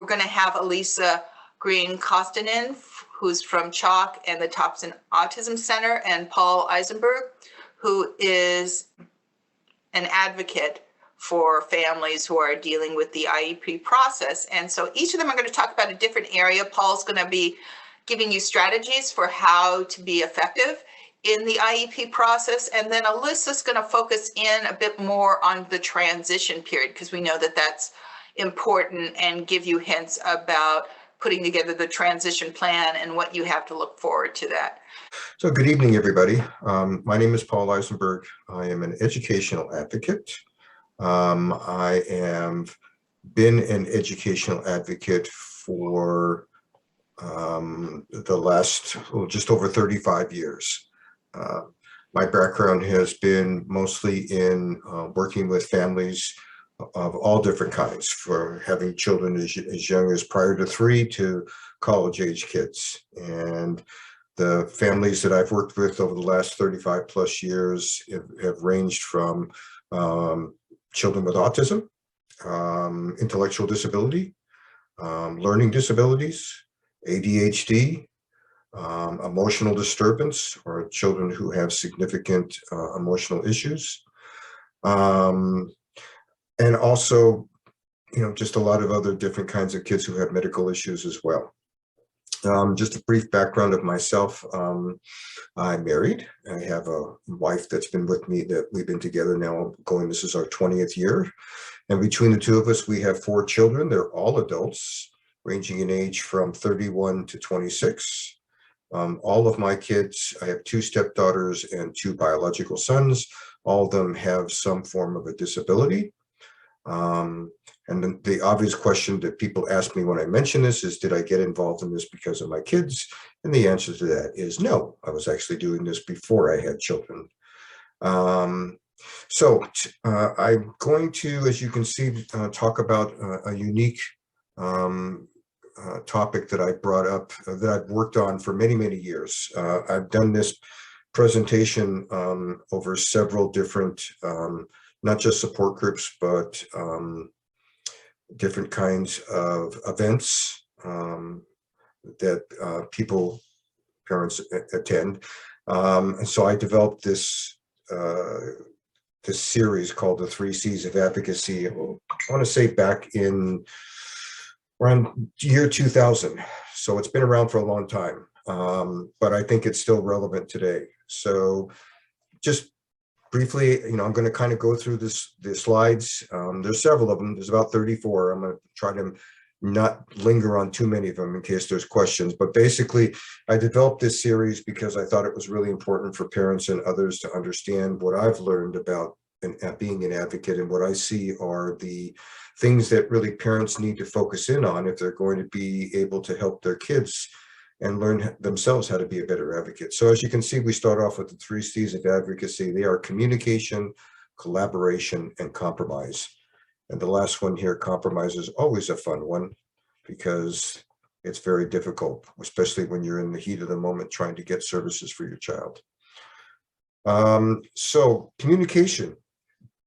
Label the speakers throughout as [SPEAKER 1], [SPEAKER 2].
[SPEAKER 1] We're going to have Elissa Green Kaustinen, who's from CHOC and the Thompson Autism Center, and Paul Eisenberg, who is an advocate for families who are dealing with the IEP process. And so each of them are going to talk about a different area. Paul's going to be giving you strategies for how to be effective in the IEP process. And then Elissa's going to focus in a bit more on the transition period, because we know that that's important, and give you hints about putting together the transition plan and what you have to look forward to that.
[SPEAKER 2] So good evening, everybody. My name is Paul Eisenberg. I am an educational advocate. I have been an educational advocate for the last just over 35 years. My background has been mostly in working with families of all different kinds, for having children as young as prior to 3 to college age kids. And the families that I've worked with over the last 35 plus years have ranged from children with autism, intellectual disability, learning disabilities, ADHD, emotional disturbance, or children who have significant emotional issues. And also, just a lot of other different kinds of kids who have medical issues as well. Just a brief background of myself. I'm married. I have a wife that's been with me, that we've been together now this is our 20th year. And between the two of us, we have 4 children. They're all adults, ranging in age from 31 to 26. All of my kids, I have 2 stepdaughters and 2 biological sons. All of them have some form of a disability. And then the obvious question that people ask me when I mention this is, did I get involved in this because of my kids? And the answer to that is no. I was actually doing this before I had children. So I'm going to, as you can see, talk about a unique topic that I brought up, that I've worked on for many, many years. I've done this presentation over several different not just support groups, but different kinds of events that parents attend. And so I developed this series called the 3 C's of Advocacy. I want to say back in around year 2000. So it's been around for a long time, but I think it's still relevant today. So just briefly, I'm going to kind of go through the slides. There's several of them. There's about 34. I'm going to try to not linger on too many of them in case there's questions. But basically, I developed this series because I thought it was really important for parents and others to understand what I've learned about being an advocate, and what I see are the things that really parents need to focus in on if they're going to be able to help their kids and learn themselves how to be a better advocate. So as you can see, we start off with the 3 C's of advocacy. They are communication, collaboration, and compromise. And the last one here, compromise, is always a fun one because it's very difficult, especially when you're in the heat of the moment trying to get services for your child. So communication.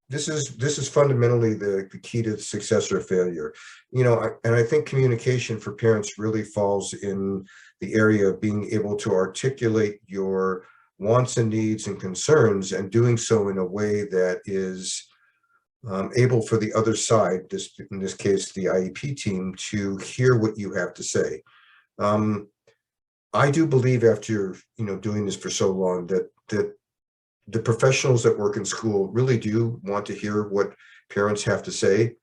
[SPEAKER 2] This is fundamentally the key to success or failure. And I think communication for parents really falls in the area of being able to articulate your wants and needs and concerns, and doing so in a way that is able for the other side, in this case, the IEP team, to hear what you have to say. I do believe, after doing this for so long, that the professionals that work in school really do want to hear what parents have to say,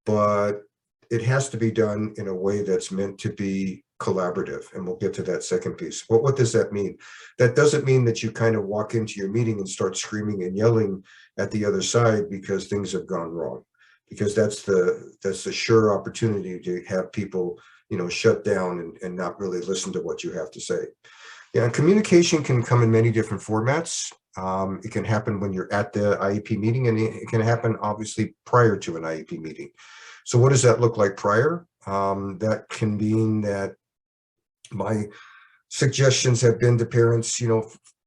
[SPEAKER 2] but it has to be done in a way that's meant to be collaborative. And we'll get to that second piece. But what does that mean? That doesn't mean that you kind of walk into your meeting and start screaming and yelling at the other side because things have gone wrong, because that's the sure opportunity to have people, shut down and not really listen to what you have to say. Yeah, communication can come in many different formats. It can happen when you're at the IEP meeting, and it can happen obviously prior to an IEP meeting. So what does that look like prior? That can mean that my suggestions have been to parents,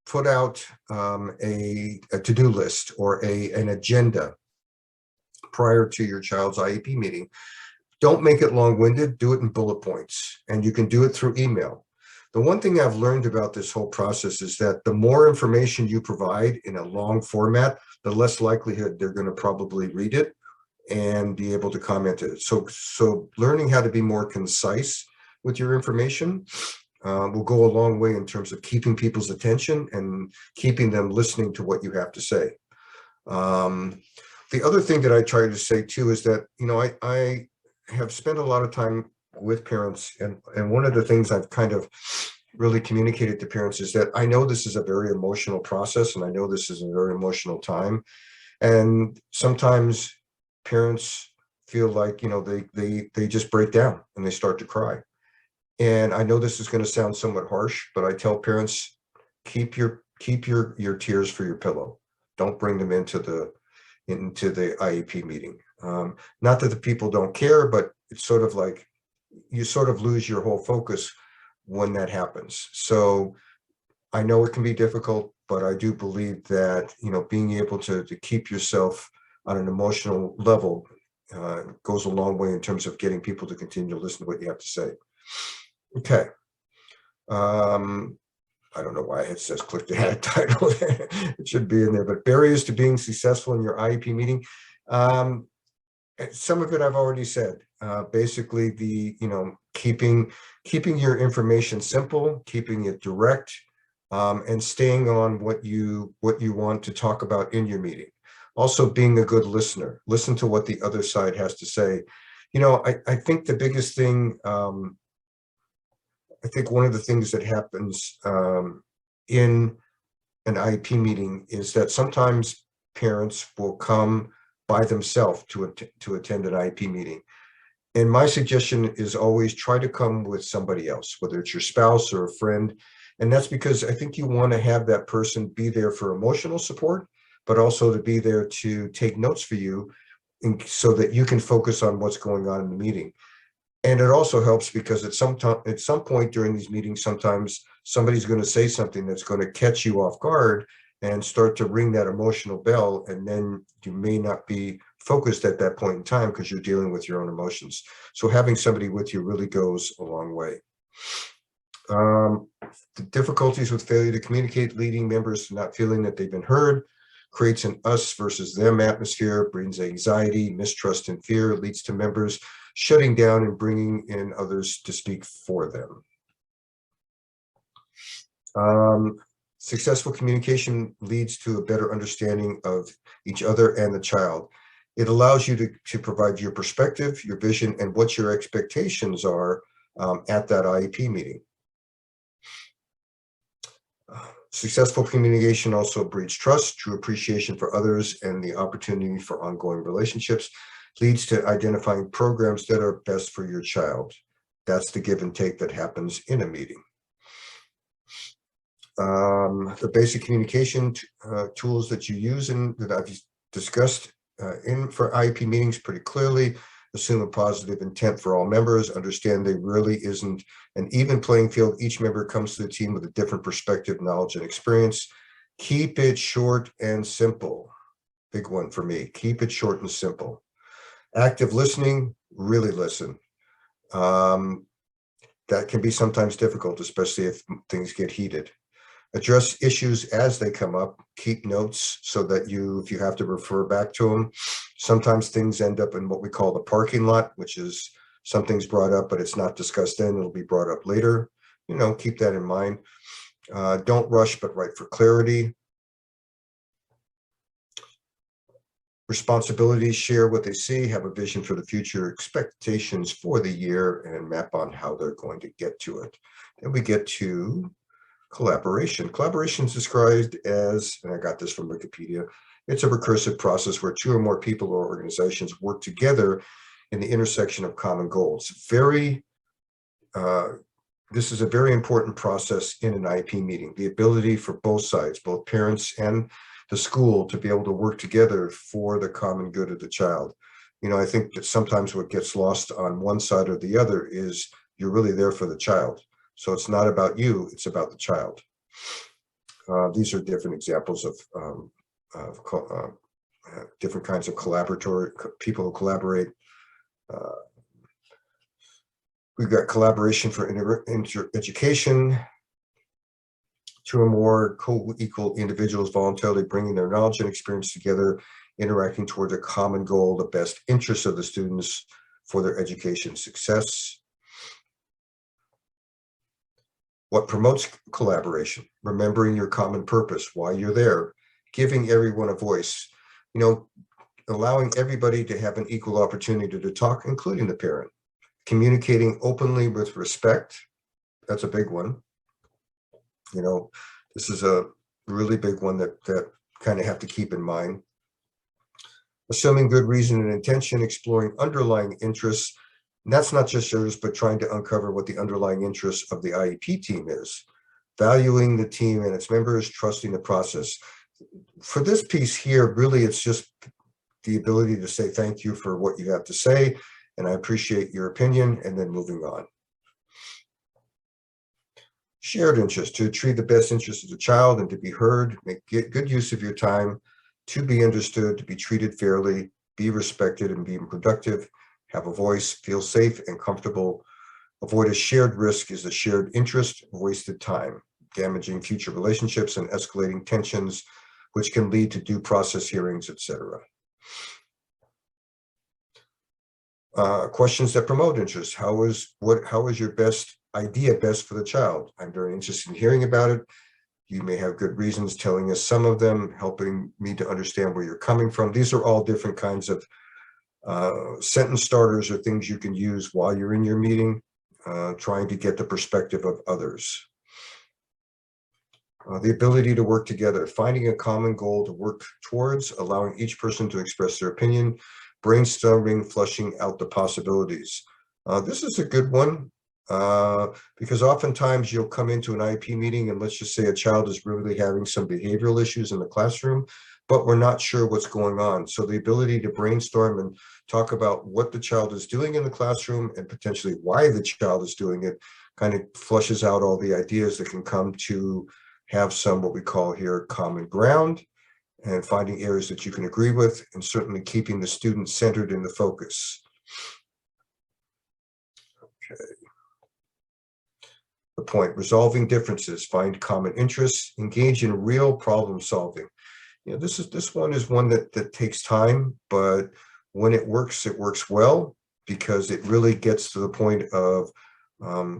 [SPEAKER 2] put out a to-do list or an agenda prior to your child's IEP meeting. Don't make it long-winded, do it in bullet points, and you can do it through email. The one thing I've learned about this whole process is that the more information you provide in a long format, the less likelihood they're going to probably read it and be able to comment it. So learning how to be more concise with your information will go a long way in terms of keeping people's attention and keeping them listening to what you have to say. The other thing that I try to say too is that, you know, I have spent a lot of time with parents, and one of the things I've kind of really communicated to parents is that I know this is a very emotional process, and I know this is a very emotional time, and sometimes parents feel like, you know, they just break down and they start to cry. And I know this is going to sound somewhat harsh, but I tell parents, keep your tears for your pillow. Don't bring them into the IEP meeting. Not that the people don't care, but it's sort of like you sort of lose your whole focus when that happens. So I know it can be difficult, but I do believe that, you know, being able to keep yourself on an emotional level goes a long way in terms of getting people to continue to listen to what you have to say. Okay. I don't know why it says click to add title. It should be in there, but barriers to being successful in your IEP meeting. Some of it I've already said. Basically, keeping your information simple, keeping it direct, and staying on what you want to talk about in your meeting. Also, being a good listener. Listen to what the other side has to say. You know, I think the biggest thing. I think one of the things that happens in an IEP meeting is that sometimes parents will come by themselves to attend an IEP meeting. And my suggestion is always try to come with somebody else, whether it's your spouse or a friend. And that's because I think you want to have that person be there for emotional support, but also to be there to take notes for you so that you can focus on what's going on in the meeting. And it also helps because at some point during these meetings, sometimes somebody's going to say something that's going to catch you off guard and start to ring that emotional bell. And then you may not be focused at that point in time because you're dealing with your own emotions. So having somebody with you really goes a long way. The difficulties with failure to communicate, leading members to not feeling that they've been heard, creates an us versus them atmosphere, brings anxiety, mistrust, and fear, leads to members shutting down and bringing in others to speak for them. Successful communication leads to a better understanding of each other and the child. It allows you to provide your perspective, your vision, and what your expectations are at that IEP meeting. Successful communication also breeds trust, true appreciation for others, and the opportunity for ongoing relationships. Leads to identifying programs that are best for your child. That's the give and take that happens in a meeting. The basic communication tools that you use and that I've discussed for IEP meetings pretty clearly. Assume a positive intent for all members. Understand there really isn't an even playing field. Each member comes to the team with a different perspective, knowledge, and experience. Keep it short and simple. Big one for me. Keep it short and simple. Active listening, really listen. That can be sometimes difficult, especially if things get heated. Address issues as they come up. Keep notes so that if you have to refer back to them. Sometimes things end up in what we call the parking lot, which is something's brought up, but it's not discussed then. It'll be brought up later. You know, keep that in mind. Don't rush, but write for clarity. Responsibilities, share what they see, have a vision for the future, expectations for the year, and map on how they're going to get to it. Then we get to collaboration. Collaboration is described as, and I got this from Wikipedia, it's a recursive process where two or more people or organizations work together in the intersection of common goals. This is a very important process in an IEP meeting, the ability for both sides, both parents and the school, to be able to work together for the common good of the child. You know, I think that sometimes what gets lost on one side or the other is you're really there for the child. So it's not about you, it's about the child. These are different examples of different kinds of people who collaborate. We've got collaboration for education. 2 or more co-equal individuals voluntarily bringing their knowledge and experience together, interacting towards a common goal, the best interests of the students for their education success. What promotes collaboration? Remembering your common purpose, why you're there, giving everyone a voice, allowing everybody to have an equal opportunity to talk, including the parent. Communicating openly with respect, that's a big one. This is a really big one that kind of have to keep in mind. Assuming good reason and intention, exploring underlying interests. And that's not just yours, but trying to uncover what the underlying interests of the IEP team is. Valuing the team and its members, trusting the process. For this piece here, really, it's just the ability to say thank you for what you have to say, and I appreciate your opinion, and then moving on. Shared interest, to achieve the best interest of the child and to be heard, get good use of your time, to be understood, to be treated fairly, be respected and be productive, have a voice, feel safe and comfortable. Avoid a shared risk is a shared interest, wasted time, damaging future relationships and escalating tensions, which can lead to due process hearings, etc. Questions that promote interest. How is your best idea best for the child? I'm very interested in hearing about it. You may have good reasons, telling us some of them, helping me to understand where you're coming from. These are all different kinds of sentence starters or things you can use while you're in your meeting, trying to get the perspective of others. The ability to work together, finding a common goal to work towards, allowing each person to express their opinion, brainstorming, flushing out the possibilities. This is a good one because oftentimes you'll come into an IEP meeting and let's just say a child is really having some behavioral issues in the classroom, but we're not sure what's going on. So the ability to brainstorm and talk about what the child is doing in the classroom and potentially why the child is doing it kind of flushes out all the ideas that can come to have some, what we call here, common ground, and finding areas that you can agree with, and certainly keeping the student centered in the focus. Okay. The point, resolving differences, find common interests, engage in real problem solving. This one is one that takes time, but when it works well, because it really gets to the point of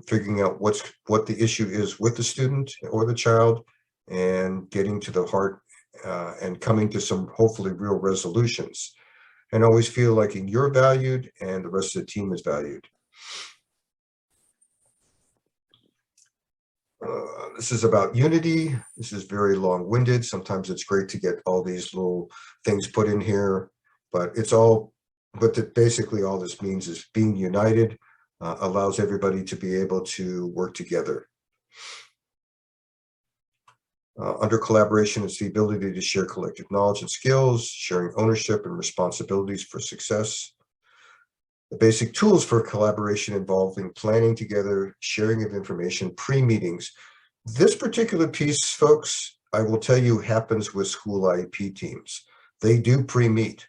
[SPEAKER 2] figuring out what the issue is with the student or the child and getting to the heart and coming to some hopefully real resolutions, and always feel like you're valued and the rest of the team is valued. This is about unity. This is very long-winded. Sometimes it's great to get all these little things put in here, but basically all this means is being united allows everybody to be able to work together. Under collaboration, it's the ability to share collective knowledge and skills, sharing ownership and responsibilities for success. The basic tools for collaboration involving planning together, sharing of information, pre-meetings. This particular piece, folks, I will tell you, happens with school IEP teams. They do pre-meet.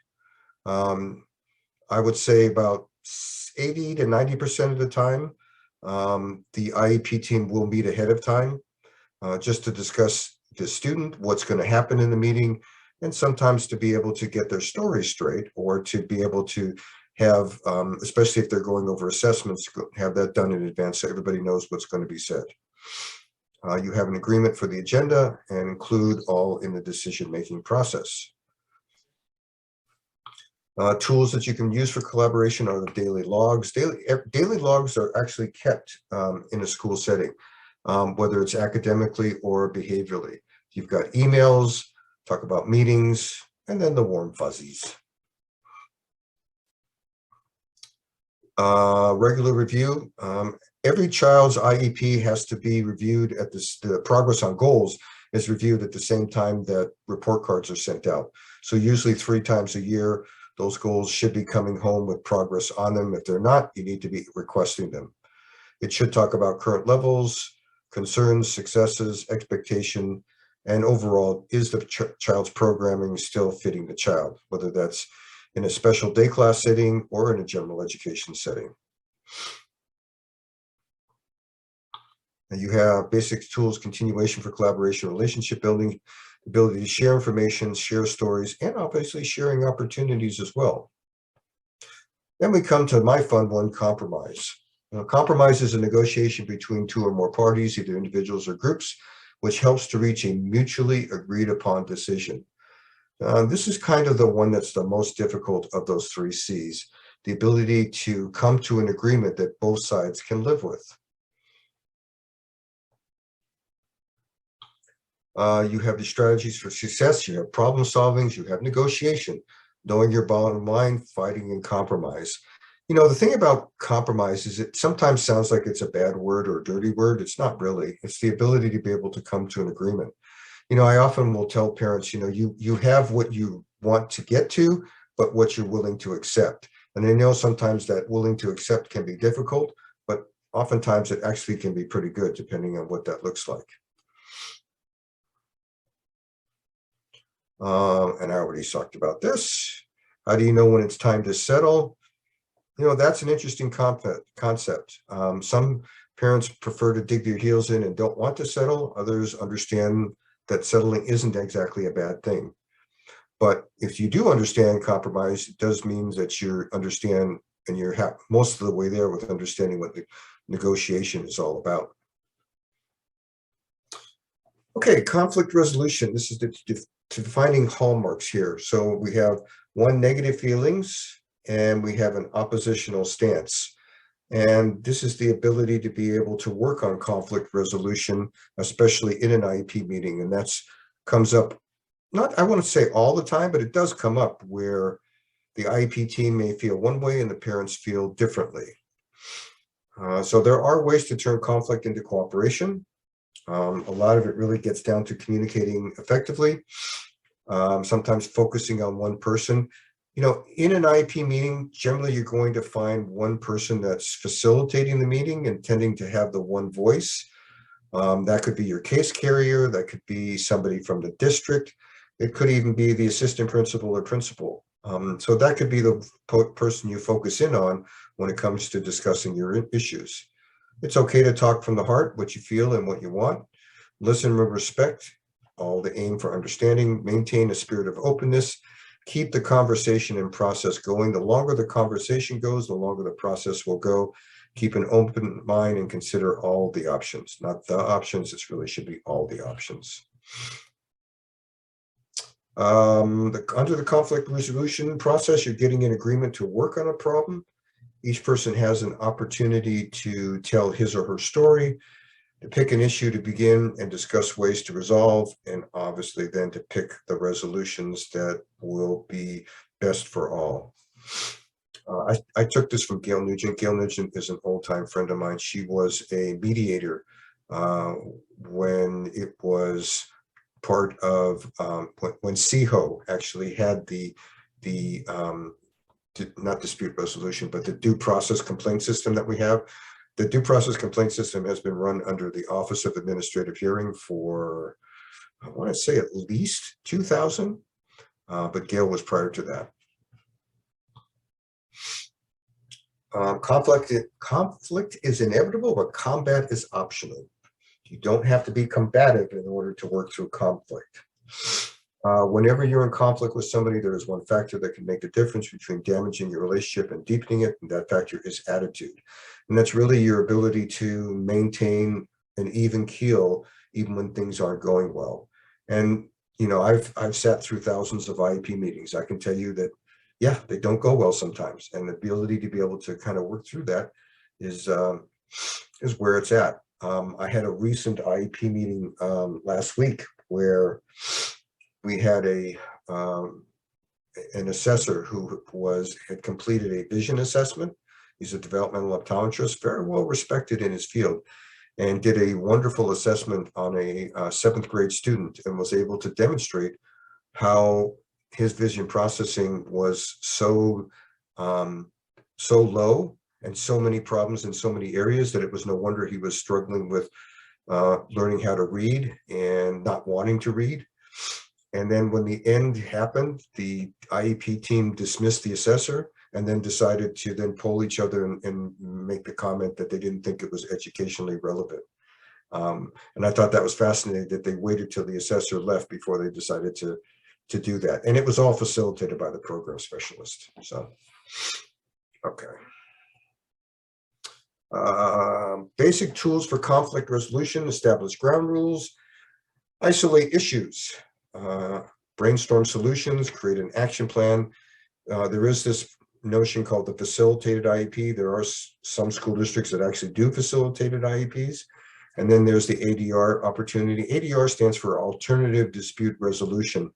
[SPEAKER 2] I would say about 80 to 90% of the time, the IEP team will meet ahead of time just to discuss the student, what's going to happen in the meeting, and sometimes to be able to get their story straight, or to be able to have, especially if they're going over assessments, have that done in advance so everybody knows what's going to be said. You have an agreement for the agenda and include all in the decision-making process. Tools that you can use for collaboration are the daily logs. Daily logs are actually kept in a school setting, whether it's academically or behaviorally. You've got emails, talk about meetings, and then the warm fuzzies. Regular review. Every child's IEP has to be reviewed at the progress on goals is reviewed at the same time that report cards are sent out. So usually 3 times a year, those goals should be coming home with progress on them. If they're not, you need to be requesting them. It should talk about current levels, concerns, successes, expectation, and overall, is the child's programming still fitting the child, whether that's in a special day class setting or in a general education setting. And you have basic tools, continuation for collaboration, relationship building, ability to share information, share stories, and obviously sharing opportunities as well. Then we come to my fun one, compromise. Now, compromise is a negotiation between two or more parties, either individuals or groups, which helps to reach a mutually agreed upon decision. This is kind of the one that's the most difficult of those three C's, the ability to come to an agreement that both sides can live with. You have the strategies for success, you have problem solving, you have negotiation, knowing your bottom line, fighting and compromise. You know, the thing about compromise is it sometimes sounds like it's a bad word or a dirty word. It's not really. It's the ability to be able to come to an agreement. You know, I often will tell parents, you know, you have what you want to get to, but what you're willing to accept. And I know sometimes that willing to accept can be difficult, but oftentimes it actually can be pretty good depending on what that looks like. And I already talked about this. How do you know when it's time to settle? You know, that's an interesting concept. Some parents prefer to dig their heels in and don't want to settle. Others understand that settling isn't exactly a bad thing. But if you do understand compromise, it does mean that you understand and you're most of the way there with understanding what the negotiation is all about. Okay, conflict resolution. This is the defining hallmarks here. So we have one, negative feelings, and we have an oppositional stance. And this is the ability to be able to work on conflict resolution, especially in an IEP meeting. And that's comes up, not, I want to say all the time, but it does come up where the IEP team may feel one way and the parents feel differently. So there are ways to turn conflict into cooperation. A lot of it really gets down to communicating effectively, sometimes focusing on one person. You know, in an IEP meeting, generally you're going to find one person that's facilitating the meeting and tending to have the one voice. That could be your case carrier, that could be somebody from the district, it could even be the assistant principal or principal. So that could be the person you focus in on when it comes to discussing your issues. It's okay to talk from the heart, what you feel and what you want. Listen with respect, all the aim for understanding, maintain a spirit of openness, keep the conversation and process going. The longer the conversation goes, the longer the process will go. Keep an open mind and consider all the options, not the options. It really should be all the options. Under the conflict resolution process, you're getting an agreement to work on a problem. Each person has an opportunity to tell his or her story, to pick an issue to begin and discuss ways to resolve, and obviously then to pick the resolutions that will be best for all. I took this from Gail Nugent. Gail Nugent is an old-time friend of mine. She was a mediator when it was part of, when CHO actually had not dispute resolution, but the due process complaint system that we have. The due process complaint system has been run under the Office of Administrative Hearing for, I want to say at least 2000, but Gail was prior to that. Conflict is inevitable, but combat is optional. You don't have to be combative in order to work through conflict. Whenever you're in conflict with somebody, there is one factor that can make the difference between damaging your relationship and deepening it, and that factor is attitude. And that's really your ability to maintain an even keel even when things aren't going well. And you know, I've sat through thousands of IEP meetings. I can tell you that, yeah, they don't go well sometimes, and the ability to be able to kind of work through that is where it's at. I had a recent IEP meeting last week where we had an assessor who had completed a vision assessment. He's a developmental optometrist, very well respected in his field, and did a wonderful assessment on a 7th grade student and was able to demonstrate how his vision processing was so low and so many problems in so many areas that it was no wonder he was struggling with learning how to read and not wanting to read. And then when the end happened, the IEP team dismissed the assessor and then decided to then poll each other and make the comment that they didn't think it was educationally relevant. And I thought that was fascinating that they waited till the assessor left before they decided to do that. And it was all facilitated by the program specialist. So, okay. Basic tools for conflict resolution: establish ground rules, isolate issues, brainstorm solutions, create an action plan. There is this notion called the facilitated IEP. There are some school districts that actually do facilitated IEPs. And then there's the ADR opportunity. ADR stands for Alternative Dispute Resolution.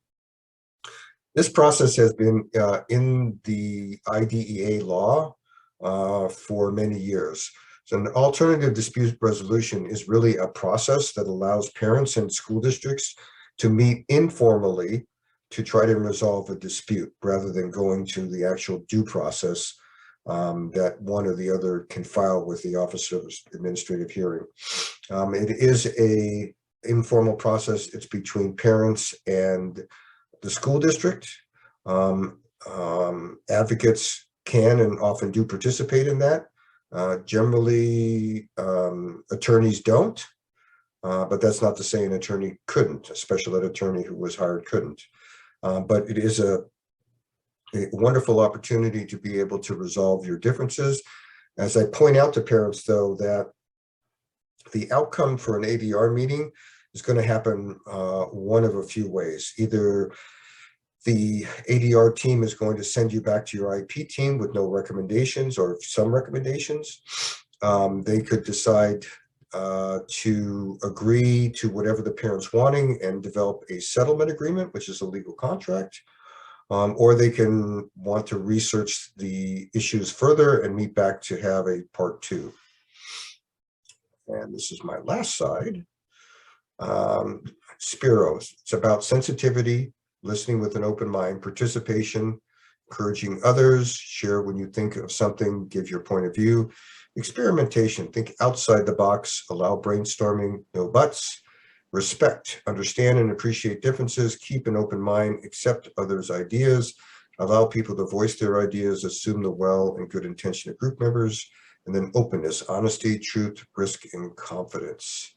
[SPEAKER 2] This process has been in the IDEA law for many years. So an alternative dispute resolution is really a process that allows parents and school districts to meet informally to try to resolve a dispute rather than going to the actual due process that one or the other can file with the Office of Administrative Hearing. It is a informal process. It's between parents and the school district. Advocates can and often do participate in that. Generally, attorneys don't, but that's not to say an attorney couldn't. A special ed attorney who was hired couldn't. But it is a wonderful opportunity to be able to resolve your differences. As I point out to parents, though, that the outcome for an ADR meeting is going to happen one of a few ways. Either the ADR team is going to send you back to your IEP team with no recommendations or some recommendations. They could decide to agree to whatever the parent's wanting and develop a settlement agreement, which is a legal contract. Or they can want to research the issues further and meet back to have a part 2. And this is my last slide. Spiros. It's about sensitivity, listening with an open mind, participation, encouraging others, share when you think of something, give your point of view, experimentation, think outside the box, allow brainstorming, no buts, respect, understand and appreciate differences, keep an open mind, accept others' ideas, allow people to voice their ideas, assume the well and good intention of group members, and then openness, honesty, truth, risk, and confidence.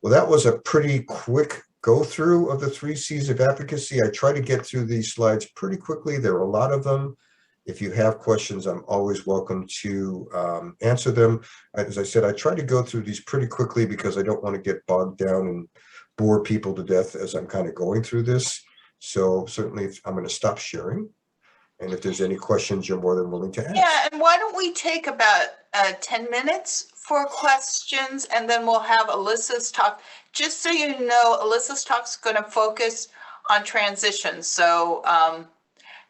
[SPEAKER 2] Well, that was a pretty quick go through of the 3 C's of advocacy. I try to get through these slides pretty quickly. There are a lot of them. If you have questions, I'm always welcome to answer them. As I said, I try to go through these pretty quickly because I don't want to get bogged down and bore people to death as I'm kind of going through this. So certainly I'm going to stop sharing. And if there's any questions, you're more than willing to ask.
[SPEAKER 1] Yeah, and why don't we take about 10 minutes for questions, and then we'll have Elissa's talk. Just so you know, Elissa's talk is going to focus on transition. So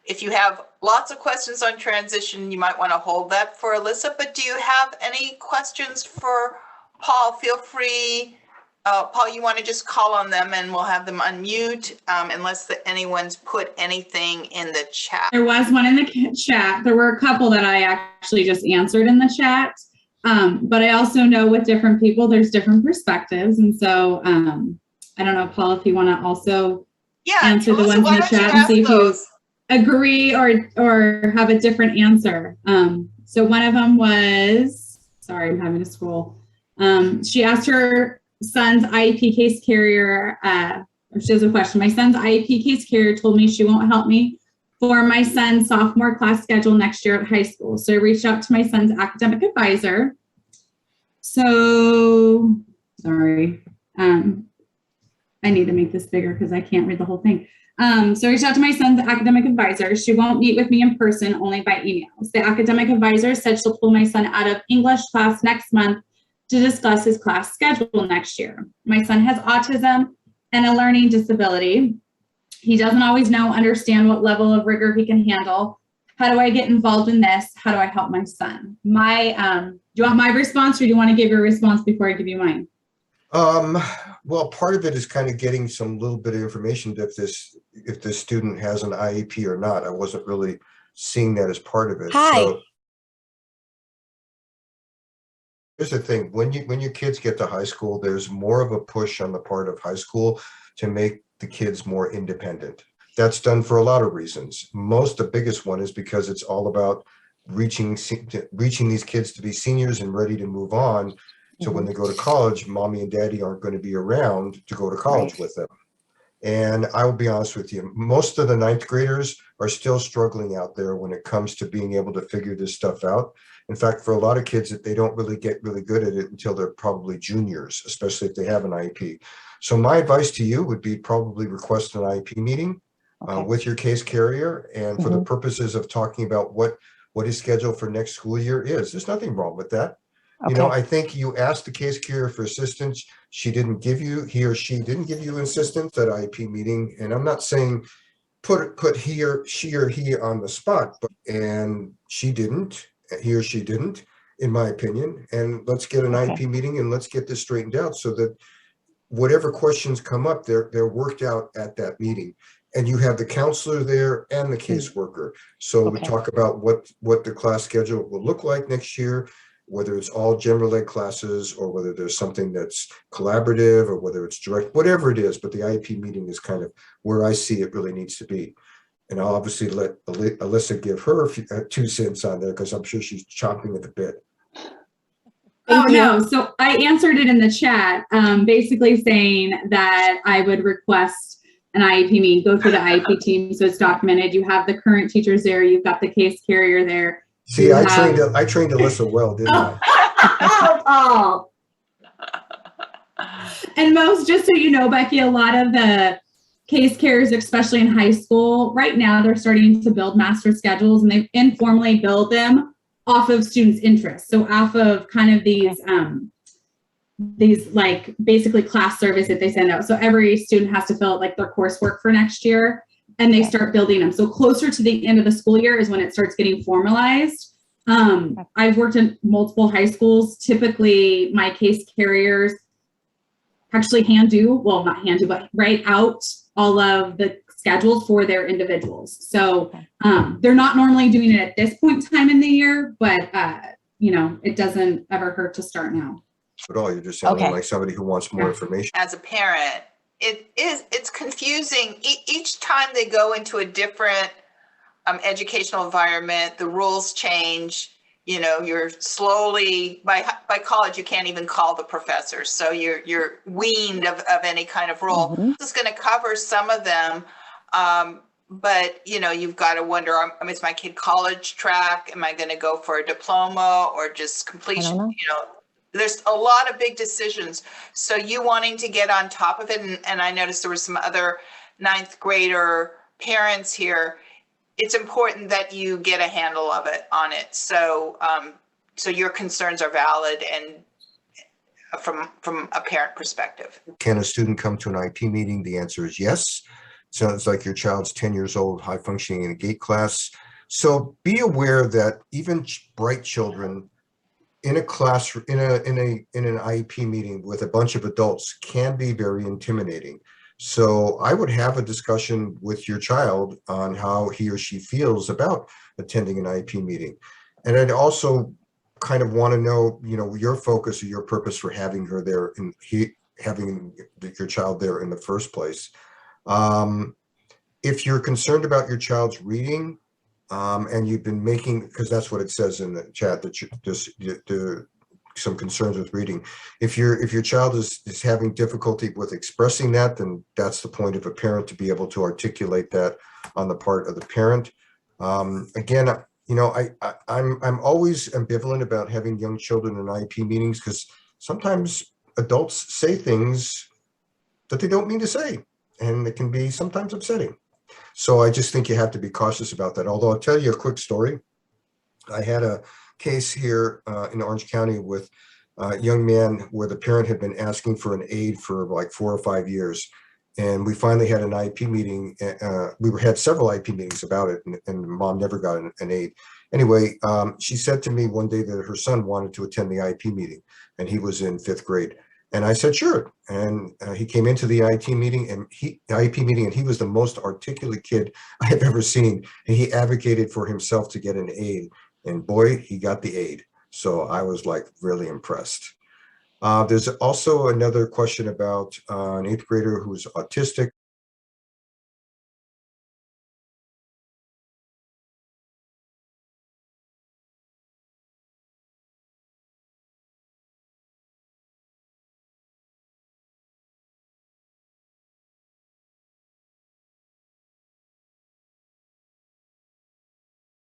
[SPEAKER 1] if you have lots of questions on transition, you might want to hold that for Elissa. But do you have any questions for Paul? Feel free. Paul, you want to just call on them and we'll have them unmute unless anyone's put anything in the chat.
[SPEAKER 3] There was one in the chat. There were a couple that I actually just answered in the chat. But I also know with different people, there's different perspectives. And so I don't know, Paul, if you want to also answer the ones in the chat and see if you agree or have a different answer. So one of them was, sorry, I'm having to scroll. She asked her son's IEP case carrier, or she has a question. My son's IEP case carrier told me she won't help me for my son's sophomore class schedule next year at high school. So I reached out to my son's academic advisor. So, sorry, I need to make this bigger because I can't read the whole thing. So I reached out to my son's academic advisor. She won't meet with me in person, only by emails. The academic advisor said she'll pull my son out of English class next month to discuss his class schedule next year. My son has autism and a learning disability. He doesn't always understand what level of rigor he can handle. How do I get involved in this? How do I help my son? Do you want my response or do you want to give your response before I give you mine?
[SPEAKER 2] Well, part of it is kind of getting some little bit of information if this student has an IEP or not. I wasn't really seeing that as part of it.
[SPEAKER 4] Hi.
[SPEAKER 2] So, here's the thing, when your kids get to high school, there's more of a push on the part of high school to make the kids more independent. That's done for a lot of reasons. The biggest one is because it's all about reaching these kids to be seniors and ready to move on. So when they go to college, mommy and daddy aren't going to be around to go to college with them. And I will be honest with you, most of the ninth graders are still struggling out there when it comes to being able to figure this stuff out. In fact, for a lot of kids, they don't really get really good at it until they're probably juniors, especially if they have an IEP. So my advice to you would be probably request an IEP meeting with your case carrier, and for the purposes of talking about what his schedule for next school year is. There's nothing wrong with that. You know, I think you asked the case carrier for assistance. He or she didn't give you assistance at IEP meeting. And I'm not saying put she or he on the spot, and he or she didn't, in my opinion. And let's get an IEP meeting and let's get this straightened out so that whatever questions come up, they're worked out at that meeting. And you have the counselor there and the caseworker. So we talk about what the class schedule will look like next year, whether it's all general ed classes or whether there's something that's collaborative or whether it's direct, whatever it is. But the IEP meeting is kind of where I see it really needs to be. And I'll obviously let Elissa give her 2 cents on there because I'm sure she's chomping at the bit.
[SPEAKER 3] No, so I answered it in the chat, basically saying that I would request an IEP meeting, go through the IEP team so it's documented. You have the current teachers there, you've got the case carrier there.
[SPEAKER 2] See, I trained Elissa well, didn't I?
[SPEAKER 3] Oh. And most, just so you know, Becky, a lot of the case carriers, especially in high school, right now they're starting to build master schedules, and they informally build them off of students' interests. So off of kind of these like basically class surveys that they send out. So every student has to fill out like their coursework for next year, and they start building them. So closer to the end of the school year is when it starts getting formalized. I've worked in multiple high schools. Typically my case carriers actually but write out all of the schedules for their individuals. So they're not normally doing it at this point in time in the year, but you know, it doesn't ever hurt to start now.
[SPEAKER 2] At all, you're just sounding like somebody who wants more information.
[SPEAKER 1] As a parent, it's confusing. Each time they go into a different educational environment, the rules change. You know, you're slowly by college, you can't even call the professors, so you're weaned of any kind of role. This is going to cover some of them, but you know, you've got to wonder: is my kid college track? Am I going to go for a diploma or just completion? You know, there's a lot of big decisions. So you wanting to get on top of it, and I noticed there were some other ninth grader parents here. It's important that you get a handle of it on it. So so your concerns are valid and from a parent perspective.
[SPEAKER 2] Can a student come to an IEP meeting? The answer is yes. Sounds like your child's 10 years old, high functioning in a gate class. So be aware that even bright children in a class, in an IEP meeting with a bunch of adults can be very intimidating. So I would have a discussion with your child on how he or she feels about attending an IEP meeting. And I'd also kind of want to know, you know, your focus or your purpose for having her there and having your child there in the first place. If you're concerned about your child's reading, and you've been making, because that's what it says in the chat, that you just some concerns with reading. If your child is having difficulty with expressing that, then that's the point of a parent to be able to articulate that on the part of the parent. Again, you know, I'm always ambivalent about having young children in IEP meetings because sometimes adults say things that they don't mean to say, and it can be sometimes upsetting. So I just think you have to be cautious about that. Although I'll tell you a quick story. I had a case here in Orange County with a young man where the parent had been asking for an aide for like 4 or 5 years. And we finally had an IEP meeting. We had several IEP meetings about it, and mom never got an aide. Anyway, she said to me one day that her son wanted to attend the IEP meeting, and he was in 5th grade. And I said, sure. And he came into the IEP meeting, and he was the most articulate kid I have ever seen. And he advocated for himself to get an aide. And boy, he got the aide. So I was like really impressed. There's also another question about an 8th grader who's autistic.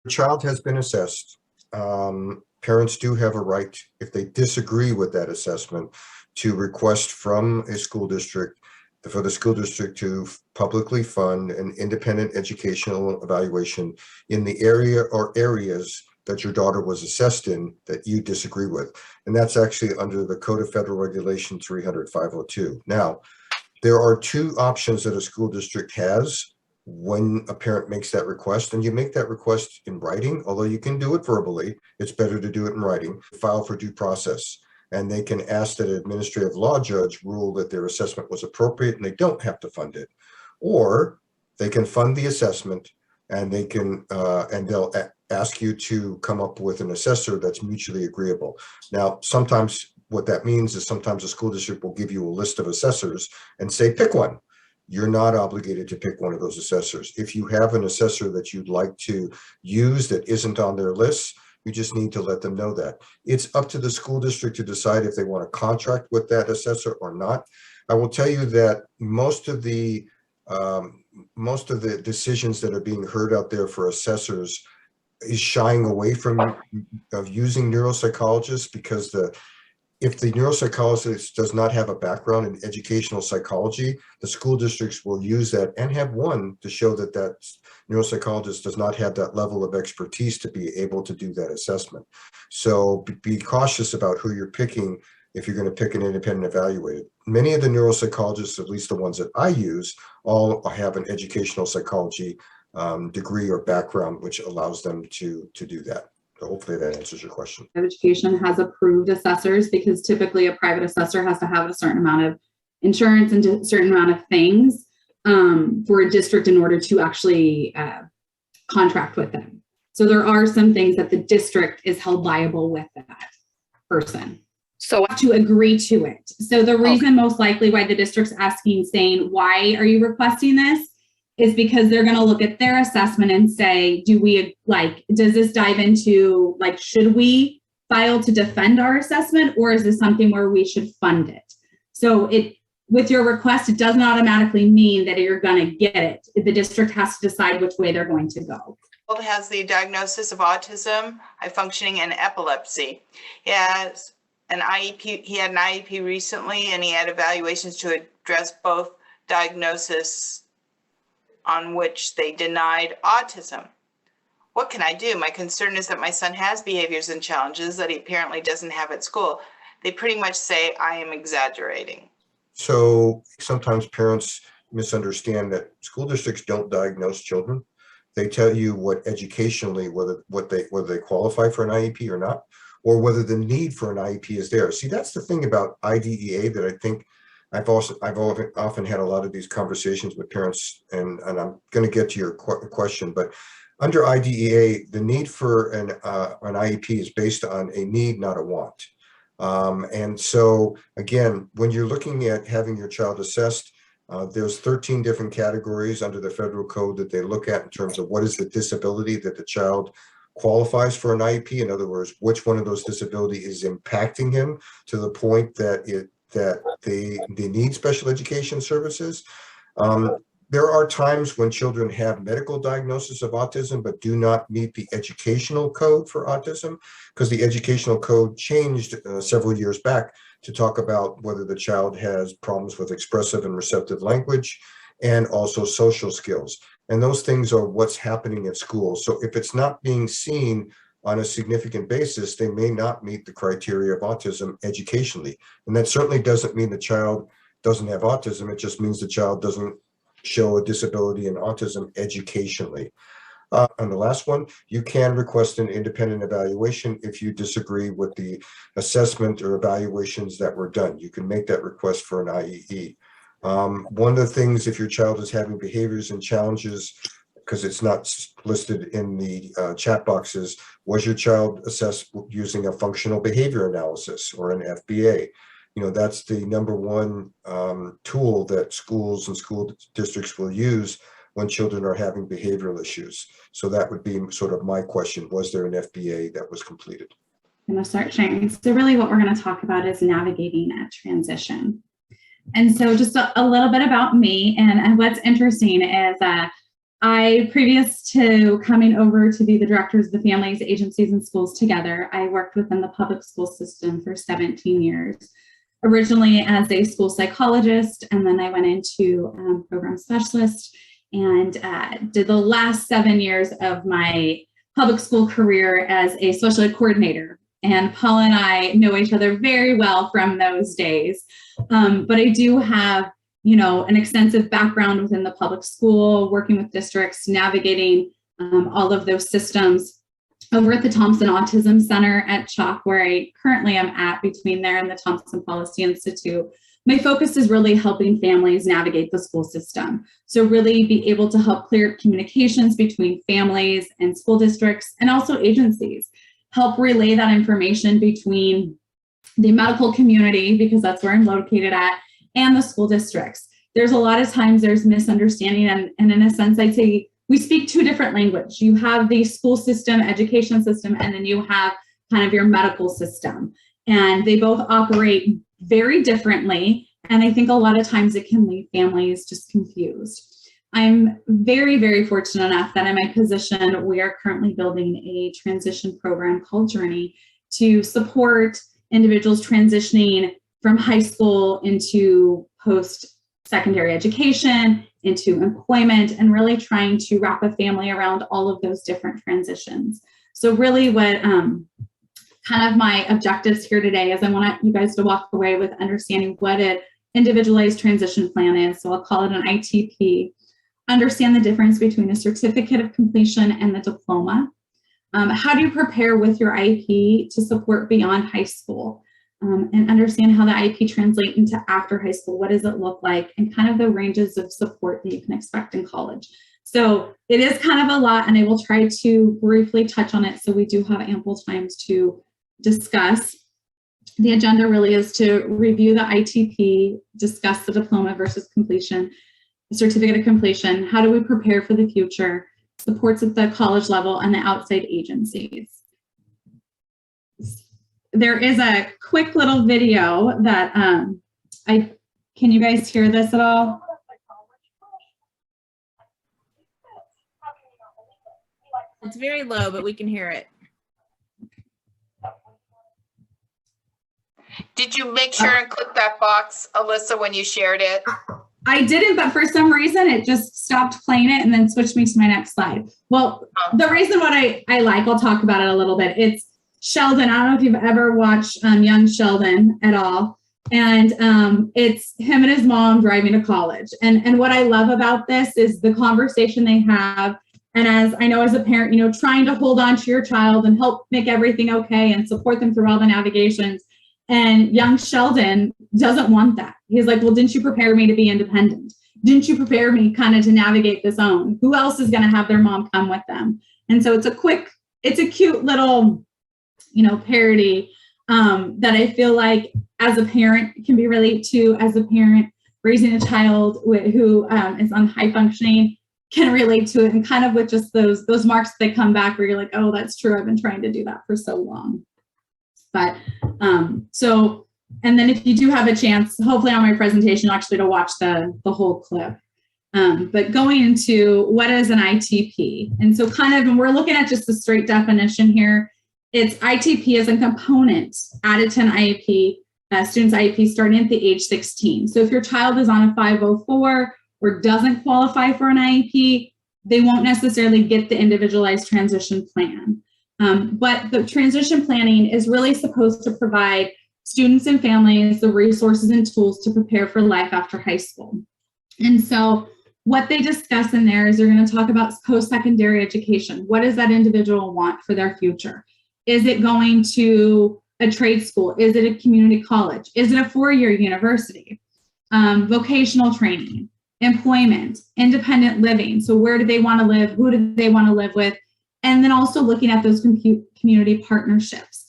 [SPEAKER 2] The child has been assessed. Parents do have a right, if they disagree with that assessment, to request from a school district for the school district to publicly fund an independent educational evaluation in the area or areas that your daughter was assessed in that you disagree with. And that's actually under the Code of Federal Regulation 300-502. Now, there are two options that a school district has when a parent makes that request, and you make that request in writing, although you can do it verbally. It's better to do it in writing. File for due process, and they can ask that an administrative law judge rule that their assessment was appropriate and they don't have to fund it. Or they can fund the assessment, and they can and they'll ask you to come up with an assessor that's mutually agreeable. Now, sometimes what that means is sometimes a school district will give you a list of assessors and say, pick one. You're not obligated to pick one of those assessors. If you have an assessor that you'd like to use that isn't on their list, you just need to let them know that. It's up to the school district to decide if they want to contract with that assessor or not. I will tell you that most of the decisions that are being heard out there for assessors is shying away from using neuropsychologists, because if the neuropsychologist does not have a background in educational psychology, the school districts will use that and have one to show that that neuropsychologist does not have that level of expertise to be able to do that assessment. So be cautious about who you're picking if you're going to pick an independent evaluator. Many of the neuropsychologists, at least the ones that I use, all have an educational psychology degree or background, which allows them to do that. So hopefully that answers your question.
[SPEAKER 3] Education has approved assessors, because typically a private assessor has to have a certain amount of insurance and a certain amount of things for a district in order to actually contract with them. So there are some things that the district is held liable with that person. So to agree to it. So the reason most likely why the district's asking, saying, why are you requesting this? Is because they're going to look at their assessment and say, does this dive into, should we file to defend our assessment, or is this something where we should fund it? So with your request, it doesn't automatically mean that you're going to get it. The district has to decide which way they're going to go.
[SPEAKER 1] He has the diagnosis of autism, high functioning, and epilepsy. He has an IEP. He had an IEP recently, and he had evaluations to address both diagnoses on which they denied autism. What can I do? My concern is that my son has behaviors and challenges that he apparently doesn't have at school. They pretty much say I am exaggerating.
[SPEAKER 2] So sometimes parents misunderstand that school districts don't diagnose children. They tell you what educationally, whether they qualify for an IEP or not, or whether the need for an IEP is there. See, that's the thing about IDEA that I think I've often had a lot of these conversations with parents, and I'm going to get to your question, but under IDEA, the need for an IEP is based on a need, not a want. And so again, when you're looking at having your child assessed, there's 13 different categories under the federal code that they look at in terms of what is the disability that the child qualifies for an IEP. In other words, which one of those disabilities is impacting him to the point that they need special education services. There are times when children have medical diagnosis of autism but do not meet the educational code for autism, because the educational code changed several years back to talk about whether the child has problems with expressive and receptive language and also social skills. And those things are what's happening at school. So if it's not being seen on a significant basis, they may not meet the criteria of autism educationally. And that certainly doesn't mean the child doesn't have autism. It just means the child doesn't show a disability in autism educationally. On the last one, you can request an independent evaluation if you disagree with the assessment or evaluations that were done. You can make that request for an IEE. One of the things, if your child is having behaviors and challenges, because it's not listed in the chat boxes, was your child assessed using a functional behavior analysis or an FBA? You know, that's the number one tool that schools and school districts will use when children are having behavioral issues. So that would be sort of my question. Was there an FBA that was completed?
[SPEAKER 3] I'm going to start sharing. So really what we're going to talk about is navigating a transition. And so just a little bit about me, and what's interesting is Previous to coming over to be the directors of the families, agencies, and schools together, I worked within the public school system for 17 years, originally as a school psychologist, and then I went into program specialist and did the last 7 years of my public school career as a special ed coordinator. And Paul and I know each other very well from those days, but I do have an extensive background within the public school, working with districts, navigating all of those systems over at the Thompson Autism Center at CHOC, where I currently am at, between there and the Thompson Policy Institute. My focus is really helping families navigate the school system. So really be able to help clear communications between families and school districts and also agencies, help relay that information between the medical community, because that's where I'm located at, and the school districts. There's a lot of times there's misunderstanding, and in a sense, I'd say we speak two different languages. You have the school system, education system, and then you have kind of your medical system. And they both operate very differently. And I think a lot of times it can leave families just confused. I'm very, very fortunate enough that in my position, we are currently building a transition program called Journey to support individuals transitioning from high school into post-secondary education, into employment, and really trying to wrap a family around all of those different transitions. So really what kind of my objectives here today is I want you guys to walk away with understanding what an individualized transition plan is. So I'll call it an ITP. Understand the difference between a certificate of completion and the diploma. How do you prepare with your IEP to support beyond high school? And understand how the IEP translate into after high school. What does it look like? And kind of the ranges of support that you can expect in college. So it is kind of a lot, and I will try to briefly touch on it so we do have ample times to discuss. The agenda really is to review the ITP, discuss the diploma versus completion, the certificate of completion, how do we prepare for the future, supports at the college level, and the outside agencies. There is a quick little video that can you guys hear this at all?
[SPEAKER 4] It's very low, but we can hear it.
[SPEAKER 1] Did you make sure and click that box, Elissa, when you shared it?
[SPEAKER 3] I didn't, but for some reason it just stopped playing it and then switched me to my next slide. Well, the reason what I like, I'll talk about it a little bit. It's Sheldon. I don't know if you've ever watched young Sheldon at all. And it's him and his mom driving to college. And what I love about this is the conversation they have. And as I know as a parent, trying to hold on to your child and help make everything okay and support them through all the navigations. And young Sheldon doesn't want that. He's like, well, didn't you prepare me to be independent? Didn't you prepare me kind of to navigate this own? Who else is going to have their mom come with them? And so it's a cute little, parody that I feel like as a parent can be related to, as a parent raising a child who is on high functioning can relate to it, and kind of with just those marks that come back where you're like, oh, that's true. I've been trying to do that for so long. But and then if you do have a chance, hopefully on my presentation, actually to watch the whole clip. But going into what is an ITP. And so and we're looking at just the straight definition here. It's ITP as a component added to an IEP, student's IEP starting at the age 16. So if your child is on a 504 or doesn't qualify for an IEP, they won't necessarily get the individualized transition plan. But the transition planning is really supposed to provide students and families the resources and tools to prepare for life after high school. And so what they discuss in there is they're going to talk about post-secondary education. What does that individual want for their future? Is it going to a trade school? Is it a community college? Is it a four-year university? Vocational training, employment, independent living. So where do they want to live? Who do they want to live with? And then also looking at those community partnerships.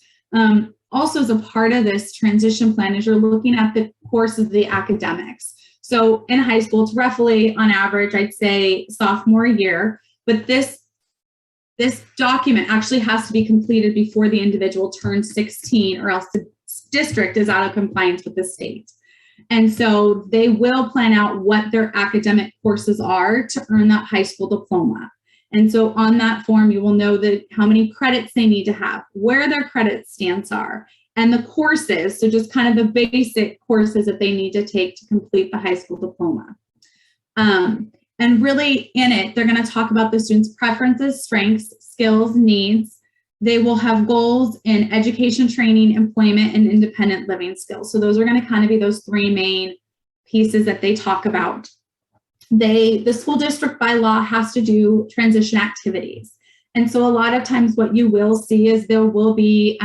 [SPEAKER 3] Also, as a part of this transition plan, is you're looking at the course of the academics. So in high school, it's roughly on average, I'd say sophomore year, but this document actually has to be completed before the individual turns 16, or else the district is out of compliance with the state. And so they will plan out what their academic courses are to earn that high school diploma. And so on that form, you will know that how many credits they need to have, where their credit stance are, and the courses, so just kind of the basic courses that they need to take to complete the high school diploma. And really in it, they're going to talk about the students' preferences, strengths, skills, needs. They will have goals in education, training, employment, and independent living skills. So those are going to kind of be those three main pieces that they talk about. The school district by law has to do transition activities. And so a lot of times what you will see is there will be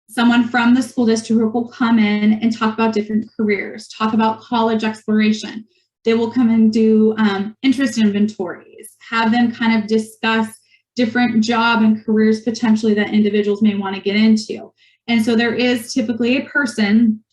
[SPEAKER 3] someone from the school district who will come in and talk about different careers, talk about college exploration. They will come and do interest inventories, have them kind of discuss different job and careers potentially that individuals may want to get into. And so there is typically a person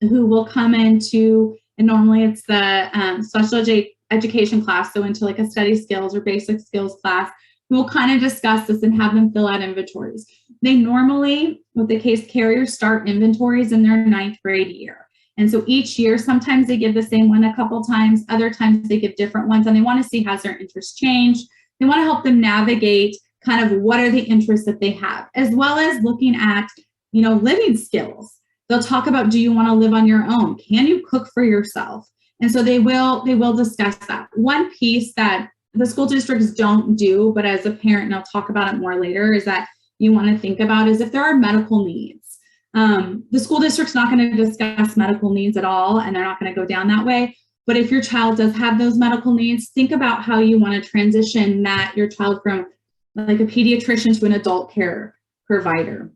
[SPEAKER 3] who will come into, and normally it's the special education class, so into like a study skills or basic skills class, who will kind of discuss this and have them fill out inventories. They normally, with the case carriers, start inventories in their 9th grade year. And so each year, sometimes they give the same one a couple times, other times they give different ones, and they want to see has their interest changed. They want to help them navigate kind of what are the interests that they have, as well as looking at, living skills. They'll talk about, do you want to live on your own? Can you cook for yourself? And so they will discuss that. One piece that the school districts don't do, but as a parent, and I'll talk about it more later, is that you want to think about is if there are medical needs. The school district's not going to discuss medical needs at all, and they're not going to go down that way. But if your child does have those medical needs, think about how you want to transition your child from like a pediatrician to an adult care provider.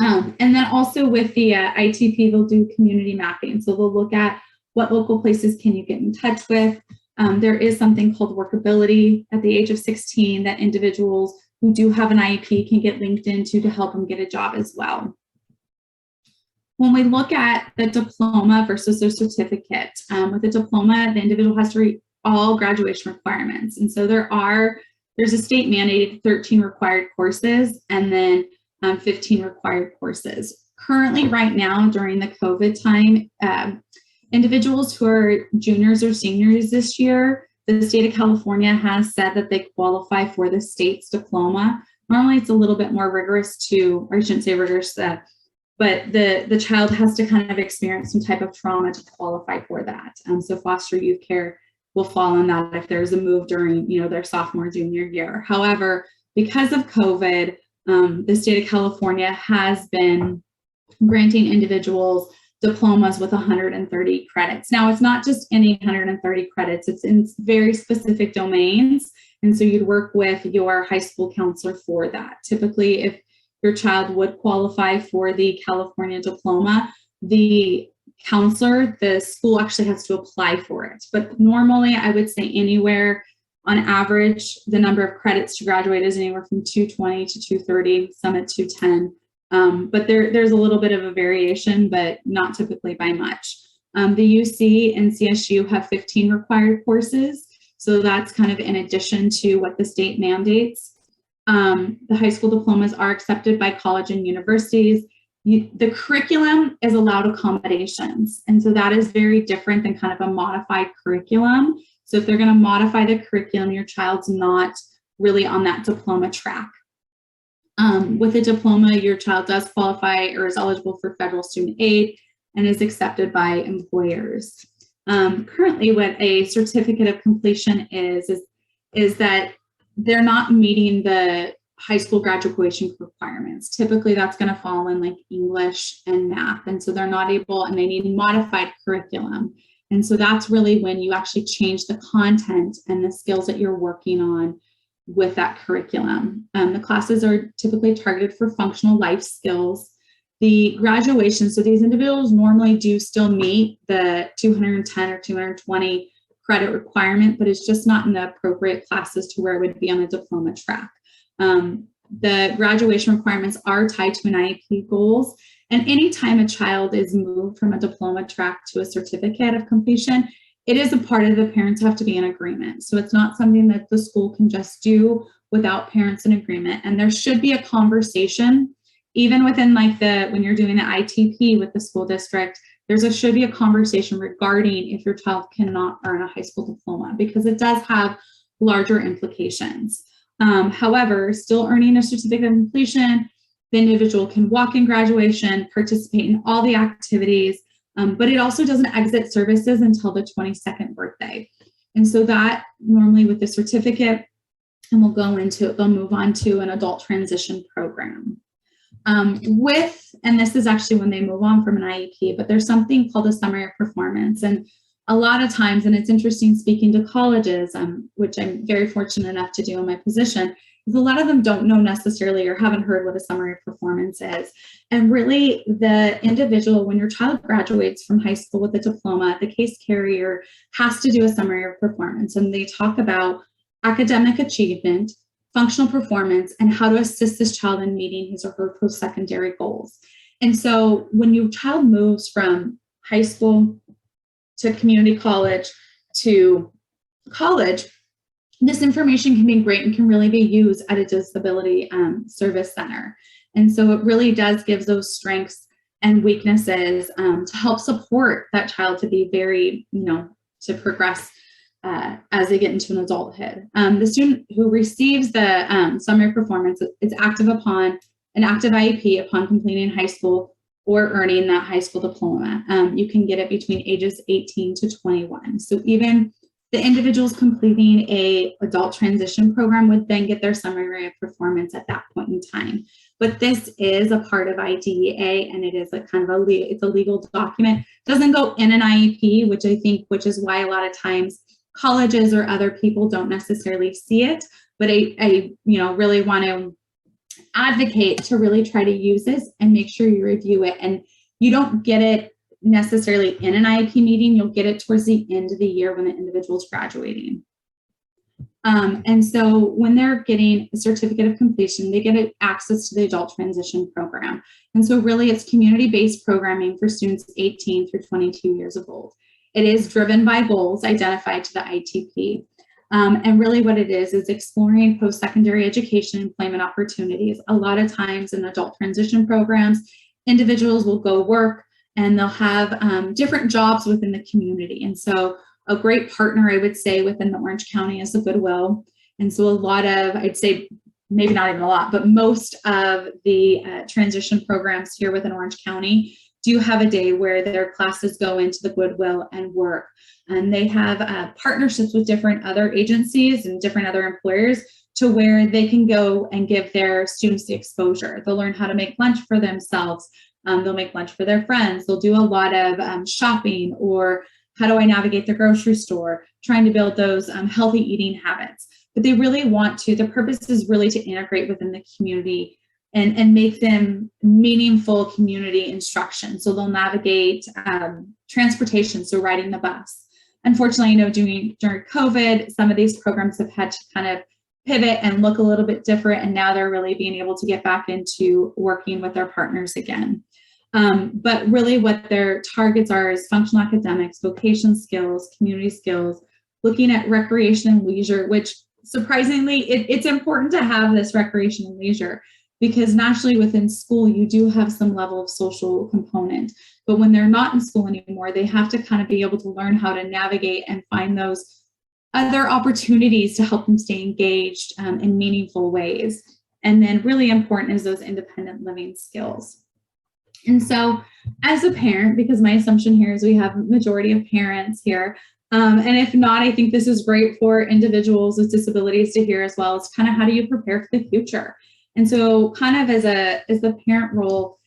[SPEAKER 3] And then also with the ITP, they'll do community mapping. So they'll look at what local places can you get in touch with. There is something called workability at the age of 16 that individuals who do have an IEP can get linked into to help them get a job as well. When we look at the diploma versus their certificate, with the diploma, the individual has to read all graduation requirements. And so there's a state mandated 13 required courses and then 15 required courses. Currently, right now, during the COVID time, individuals who are juniors or seniors this year, the state of California has said that they qualify for the state's diploma. Normally, it's a little bit more rigorous or I shouldn't say rigorous, but the child has to kind of experience some type of trauma to qualify for that. So foster youth care will fall on that if there's a move during, their sophomore, junior year. However, because of COVID, the state of California has been granting individuals diplomas with 130 credits. Now, it's not just any 130 credits, it's in very specific domains. And so you'd work with your high school counselor for that. Typically, if your child would qualify for the California diploma, the counselor, the school actually has to apply for it. But normally, I would say anywhere on average, the number of credits to graduate is anywhere from 220 to 230, some at 210. But there's a little bit of a variation, but not typically by much. The UC and CSU have 15 required courses. So that's kind of in addition to what the state mandates. The high school diplomas are accepted by college and universities. The curriculum is allowed accommodations. And so that is very different than kind of a modified curriculum. So if they're going to modify the curriculum, your child's not really on that diploma track. With a diploma, your child does qualify or is eligible for federal student aid and is accepted by employers. Currently, what a certificate of completion is that they're not meeting the high school graduation requirements. Typically, that's going to fall in like English and math. And so they're not able, and they need modified curriculum. And so that's really when you actually change the content and the skills that you're working on with that curriculum. The classes are typically targeted for functional life skills. The graduation, so these individuals normally do still meet the 210 or 220 credit requirement, but it's just not in the appropriate classes to where it would be on a diploma track. The graduation requirements are tied to an IEP goals. And anytime a child is moved from a diploma track to a certificate of completion, it is a part of the parents have to be in agreement. So it's not something that the school can just do without parents in agreement. And there should be a conversation, even within like when you're doing the ITP with the school district, should be a conversation regarding if your child cannot earn a high school diploma, because it does have larger implications. However, still earning a certificate of completion, the individual can walk in graduation, participate in all the activities, but it also doesn't exit services until the 22nd birthday. And so that normally with the certificate, and they'll move on to an adult transition program. And this is actually when they move on from an IEP, but there's something called a summary of performance. And a lot of times, and it's interesting speaking to colleges, which I'm very fortunate enough to do in my position, is a lot of them don't know necessarily or haven't heard what a summary of performance is. And really the individual, when your child graduates from high school with a diploma, the case carrier has to do a summary of performance. And they talk about academic achievement, functional performance, and how to assist this child in meeting his or her post-secondary goals. And so when your child moves from high school to community college to college, this information can be great and can really be used at a disability service center. And so it really does give those strengths and weaknesses to help support that child to be very, to progress as they get into an adulthood. The student who receives the summary of performance is active upon an active IEP upon completing high school or earning that high school diploma. You can get it between ages 18 to 21. So even the individuals completing a adult transition program would then get their summary of performance at that point in time. But this is a part of IDEA, and it is a kind of it's a legal document. It doesn't go in an IEP, which is why a lot of times colleges or other people don't necessarily see it. But I really want to advocate to really try to use this and make sure you review it. And you don't get it necessarily in an IEP meeting, you'll get it towards the end of the year when the individual's graduating. And so when they're getting a certificate of completion, they get access to the adult transition program. And so really it's community-based programming for students 18 through 22 years old. It is driven by goals identified to the ITP. And really what it is exploring post-secondary education employment opportunities. A lot of times in adult transition programs, individuals will go work and they'll have different jobs within the community. And so a great partner, I would say, within the Orange County is the Goodwill. And so a lot of, I'd say, maybe not even a lot, but most of the transition programs here within Orange County do have a day where their classes go into the Goodwill and work. And they have partnerships with different other agencies and different other employers to where they can go and give their students the exposure. They'll learn how to make lunch for themselves. They'll make lunch for their friends. They'll do a lot of shopping, or how do I navigate the grocery store, trying to build those healthy eating habits. But they really want to, the purpose is really to integrate within the community and make them meaningful community instruction. So they'll navigate transportation, so riding the bus. Unfortunately, during COVID, some of these programs have had to kind of pivot and look a little bit different, and now they're really being able to get back into working with their partners again. But really what their targets are is functional academics, vocation skills, community skills, looking at recreation and leisure, which surprisingly, it's important to have this recreation and leisure, because naturally within school, you do have some level of social component. But when they're not in school anymore, they have to kind of be able to learn how to navigate and find those other opportunities to help them stay engaged in meaningful ways. And then really important is those independent living skills. And so as a parent, because my assumption here is we have a majority of parents here, and if not, I think this is great for individuals with disabilities to hear as well. It's kind of how do you prepare for the future? And so kind of as the parent role,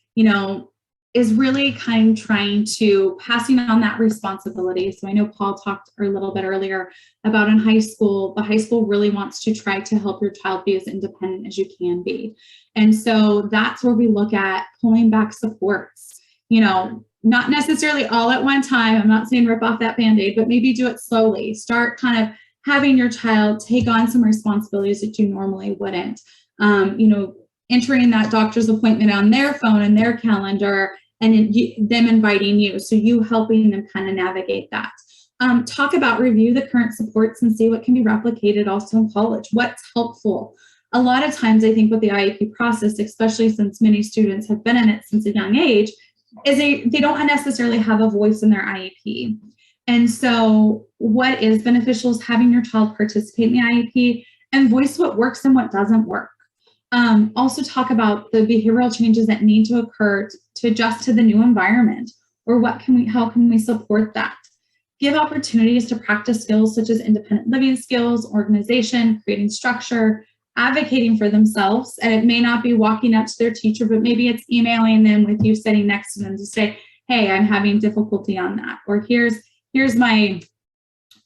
[SPEAKER 3] is really kind of trying to passing on that responsibility. So I know Paul talked a little bit earlier about in high school, the high school really wants to try to help your child be as independent as you can be. And so that's where we look at pulling back supports, not necessarily all at one time. I'm not saying rip off that Band-Aid, but maybe do it slowly. Start kind of having your child take on some responsibilities that you normally wouldn't. Entering that doctor's appointment on their phone and their calendar, and them inviting you. So you helping them kind of navigate that. Talk about review the current supports and see what can be replicated also in college. What's helpful? A lot of times I think with the IEP process, especially since many students have been in it since a young age, is they don't necessarily have a voice in their IEP. And so what is beneficial is having your child participate in the IEP and voice what works and what doesn't work. Also talk about the behavioral changes that need to occur to adjust to the new environment, or how can we support that? Give opportunities to practice skills such as independent living skills, organization, creating structure, advocating for themselves. And it may not be walking up to their teacher, but maybe it's emailing them with you sitting next to them to say, hey, I'm having difficulty on that. Or here's my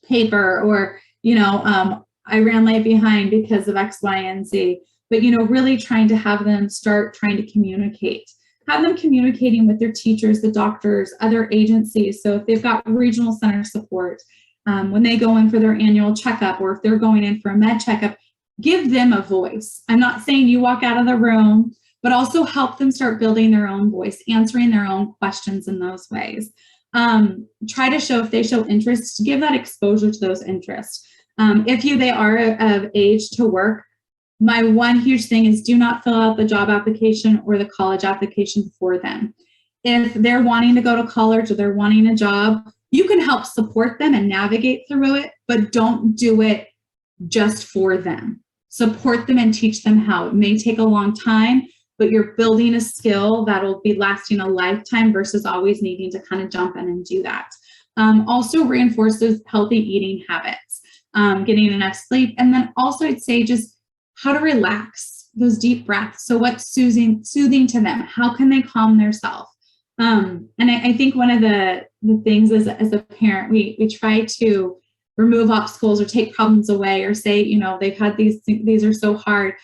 [SPEAKER 3] paper, or, I ran late behind because of X, Y, and Z. But, really trying to have them start trying to communicate. Have them communicating with their teachers, the doctors, other agencies. So if they've got regional center support, when they go in for their annual checkup, or if they're going in for a med checkup, give them a voice. I'm not saying you walk out of the room, but also help them start building their own voice, answering their own questions in those ways. Try to show, if they show interest, give that exposure to those interests. If they are of age to work, my one huge thing is do not fill out the job application or the college application for them. If they're wanting to go to college or they're wanting a job, you can help support them and navigate through it, but don't do it just for them. Support them and teach them how. It may take a long time, but you're building a skill that'll be lasting a lifetime versus always needing to kind of jump in and do that. Also reinforces healthy eating habits, getting enough sleep. And then also I'd say just how to relax, those deep breaths. So what's soothing to them? How can they calm themselves? And I think one of the things as a parent, we try to remove obstacles or take problems away, or say, they've had these are so hard,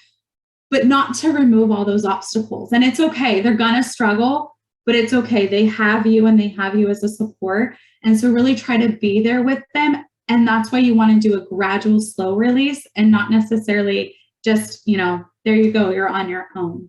[SPEAKER 3] but not to remove all those obstacles. And it's okay, they're gonna struggle, but it's okay. They have you and they have you as a support. And so really try to be there with them. And that's why you want to do a gradual, slow release and not necessarily just, there you go, you're on your own.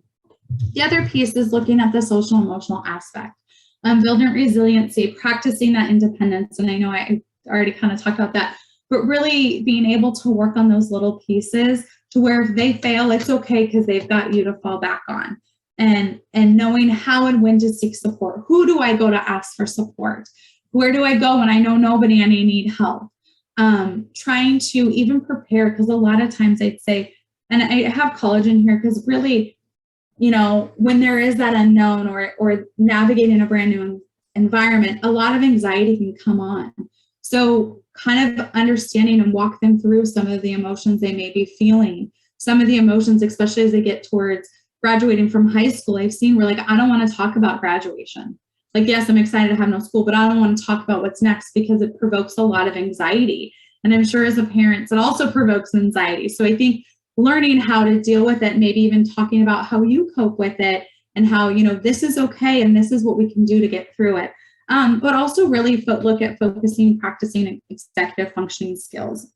[SPEAKER 3] The other piece is looking at the social emotional aspect, building resiliency, practicing that independence. And I know I already kind of talked about that, but really being able to work on those little pieces to where if they fail, it's okay because they've got you to fall back on. And knowing how and when to seek support. Who do I go to ask for support? Where do I go when I know nobody and I need help? Trying to even prepare, because a lot of times I'd say, and I have college in here because really, when there is that unknown or navigating a brand new environment, a lot of anxiety can come on. So kind of understanding and walk them through some of the emotions they may be feeling. Some of the emotions, especially as they get towards graduating from high school, I've seen where I don't want to talk about graduation. Yes, I'm excited to have no school, but I don't want to talk about what's next because it provokes a lot of anxiety. And I'm sure as a parent, it also provokes anxiety. So I think learning how to deal with it, maybe even talking about how you cope with it and how, this is okay and this is what we can do to get through it. But also really look at focusing, practicing executive functioning skills.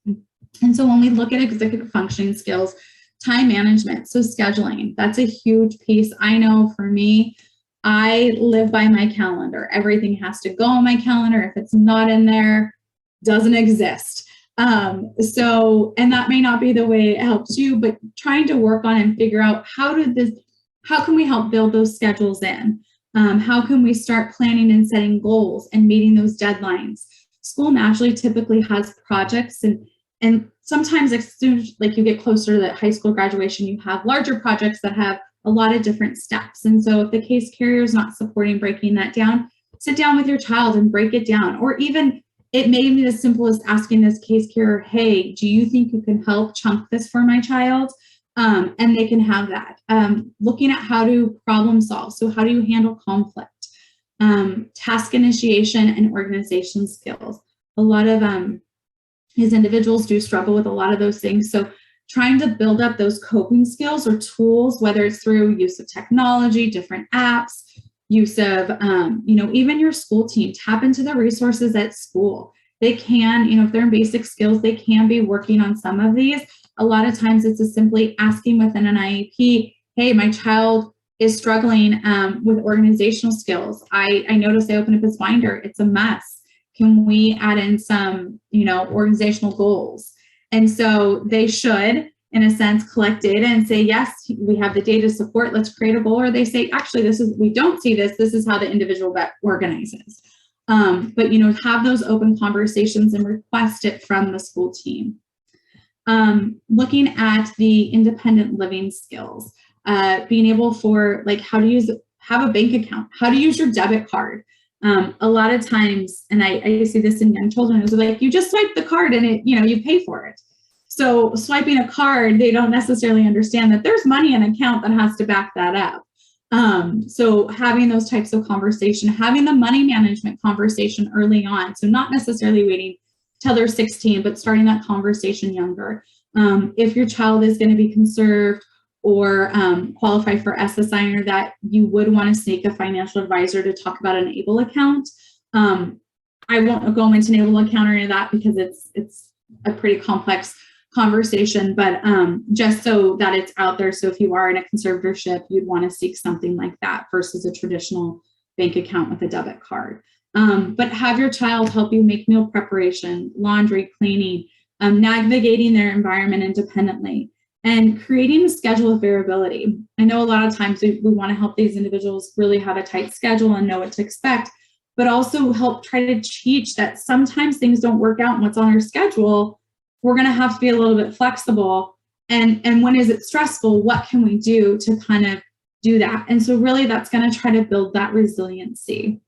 [SPEAKER 3] And so when we look at executive functioning skills, time management, so scheduling, that's a huge piece. I know for me, I live by my calendar. Everything has to go on my calendar. If it's not in there, doesn't exist. And that may not be the way it helps you, but trying to work on and figure out how can we help build those schedules in? How can we start planning and setting goals and meeting those deadlines? School naturally typically has projects and sometimes as soon as you get closer to the high school graduation, you have larger projects that have a lot of different steps. And so if the case carrier is not supporting breaking that down, sit down with your child and break it down. Or even it may be as simple as asking this case carrier, hey, do you think you can help chunk this for my child? And they can have that. Looking at how to problem solve. So how do you handle conflict? Task initiation and organization skills. A lot of his individuals do struggle with a lot of those things. So trying to build up those coping skills or tools, whether it's through use of technology, different apps, use of, even your school team, tap into the resources at school. They can, if they're in basic skills, they can be working on some of these. A lot of times it's just simply asking within an IEP, hey, my child is struggling with organizational skills. I noticed I opened up his binder, it's a mess. Can we add in some, organizational goals? And so they should, in a sense, collect data and say, yes, we have the data support, let's create a goal, or they say, actually, we don't see this is how the individual vet organizes. But, have those open conversations and request it from the school team. Looking at the independent living skills, being able for how to have a bank account, how to use your debit card. A lot of times, and I see this in young children, it's like, you just swipe the card and you pay for it. So swiping a card, they don't necessarily understand that there's money in an account that has to back that up. So having those types of conversation, having the money management conversation early on. So not necessarily waiting till they're 16, but starting that conversation younger. If your child is going to be conserved or qualify for SSI, or that you would want to seek a financial advisor to talk about an ABLE account. I won't go into an ABLE account or any of that because it's a pretty complex conversation, but just so that it's out there. So if you are in a conservatorship, you'd want to seek something like that versus a traditional bank account with a debit card. But have your child help you make meal preparation, laundry, cleaning, navigating their environment independently, and creating a schedule of variability. I know a lot of times we want to help these individuals really have a tight schedule and know what to expect, but also help try to teach that sometimes things don't work out and what's on our schedule. We're going to have to be a little bit flexible. And when is it stressful? What can we do to kind of do that? And so really that's going to try to build that resiliency.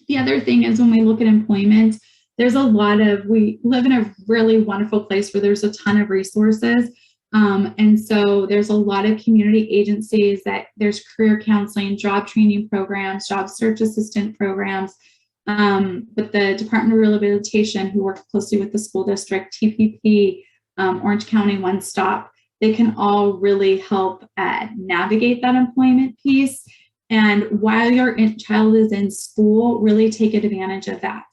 [SPEAKER 3] The other thing is when we look at employment, we live in a really wonderful place where there's a ton of resources. And so there's a lot of community agencies that there's career counseling, job training programs, job search assistant programs. But the Department of Rehabilitation, who works closely with the school district, TPP, Orange County One Stop, they can all really help navigate that employment piece. And while your child is in school, really take advantage of that.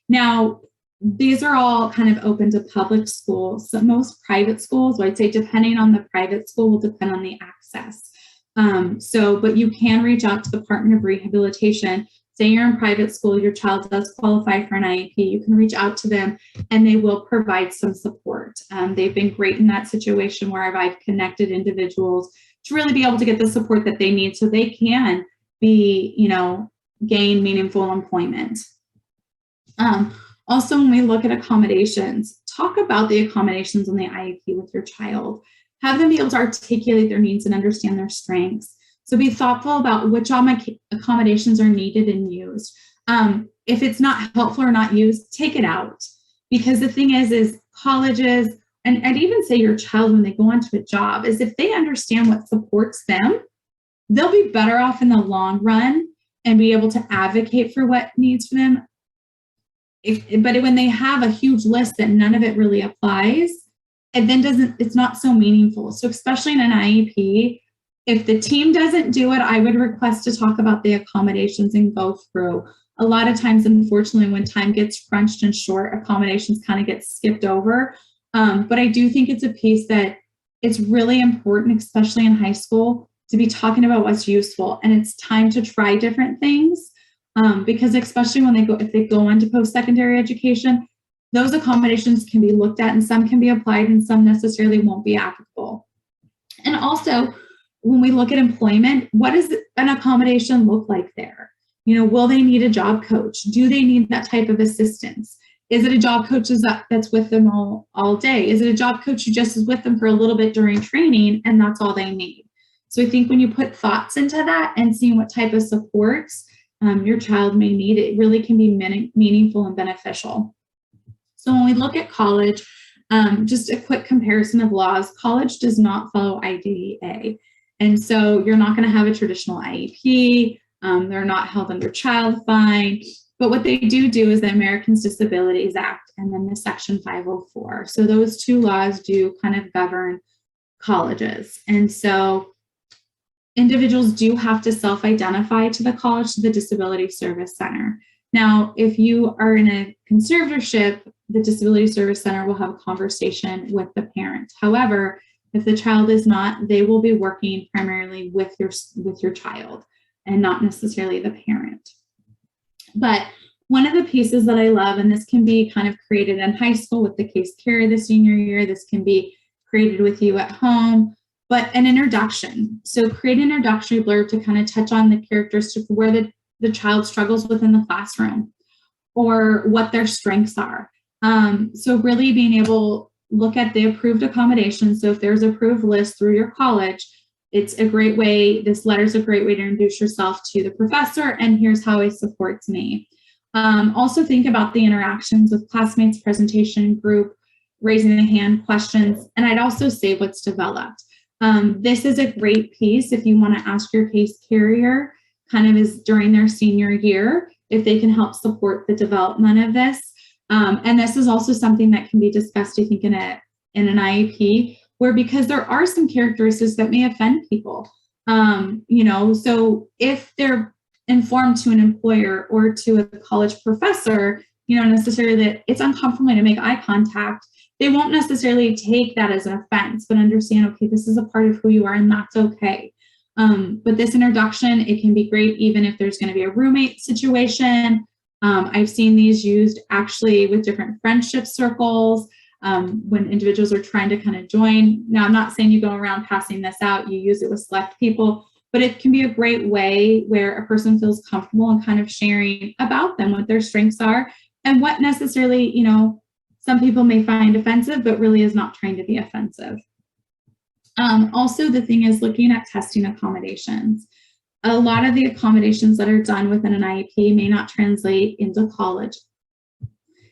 [SPEAKER 3] Now, these are all kind of open to public schools. So most private schools, I'd say depending on the private school, will depend on the access. But you can reach out to the Department of Rehabilitation. Say you're in private school, your child does qualify for an IEP, you can reach out to them and they will provide some support. They've been great in that situation where I've connected individuals to really be able to get the support that they need so they can be, gain meaningful employment. Also, when we look at accommodations, talk about the accommodations on the IEP with your child. Have them be able to articulate their needs and understand their strengths. So be thoughtful about which accommodations are needed and used. If it's not helpful or not used, take it out. Because the thing is colleges, and I'd even say your child when they go onto a job, is if they understand what supports them, they'll be better off in the long run and be able to advocate for what needs for them. But when they have a huge list that none of it really applies, and then it's not so meaningful. So especially in an IEP, if the team doesn't do it, I would request to talk about the accommodations and go through. A lot of times, unfortunately, when time gets crunched and short, accommodations kind of get skipped over. But I do think it's a piece that it's really important, especially in high school, to be talking about what's useful. And it's time to try different things. Because especially if they go into post-secondary education, those accommodations can be looked at and some can be applied and some necessarily won't be applicable. And also, when we look at employment, what does an accommodation look like there? Will they need a job coach? Do they need that type of assistance? Is it a job coach that's with them all day? Is it a job coach who just is with them for a little bit during training and that's all they need? So I think when you put thoughts into that and seeing what type of supports your child may need, it really can be meaningful and beneficial. So when we look at college, just a quick comparison of laws, college does not follow IDEA. And so you're not going to have a traditional IEP. They're not held under child fine. But what they do is the Americans with Disabilities Act and then the Section 504. So those two laws do kind of govern colleges. And so individuals do have to self-identify to the college, to the Disability Service Center. Now, if you are in a conservatorship, the Disability Service Center will have a conversation with the parent. However, if the child is not, they will be working primarily with your child and not necessarily the parent. But one of the pieces that I love, and this can be kind of created in high school with the case carry the senior year, this can be created with you at home, but an introduction. So create an introductory blurb to kind of touch on the characteristics where the child struggles within the classroom or what their strengths are. So really being able look at the approved accommodations. So if there's an approved list through your college, it's a great way, this letter is a great way to introduce yourself to the professor, and here's how it supports me. Also think about the interactions with classmates, presentation, group, raising the hand, questions, and I'd also say what's developed. This is a great piece if you want to ask your case carrier kind of is during their senior year, if they can help support the development of this. And this is also something that can be discussed, I think, in an IEP, where because there are some characteristics that may offend people, so if they're informed to an employer or to a college professor, necessarily that it's uncomfortable to make eye contact, they won't necessarily take that as an offense, but understand, okay, this is a part of who you are and that's okay. But this introduction, it can be great even if there's going to be a roommate situation. I've seen these used actually with different friendship circles when individuals are trying to kind of join. Now, I'm not saying you go around passing this out, you use it with select people, but it can be a great way where a person feels comfortable and kind of sharing about them, what their strengths are, and what necessarily, some people may find offensive, but really is not trying to be offensive. Also, the thing is looking at testing accommodations. A lot of the accommodations that are done within an IEP may not translate into college.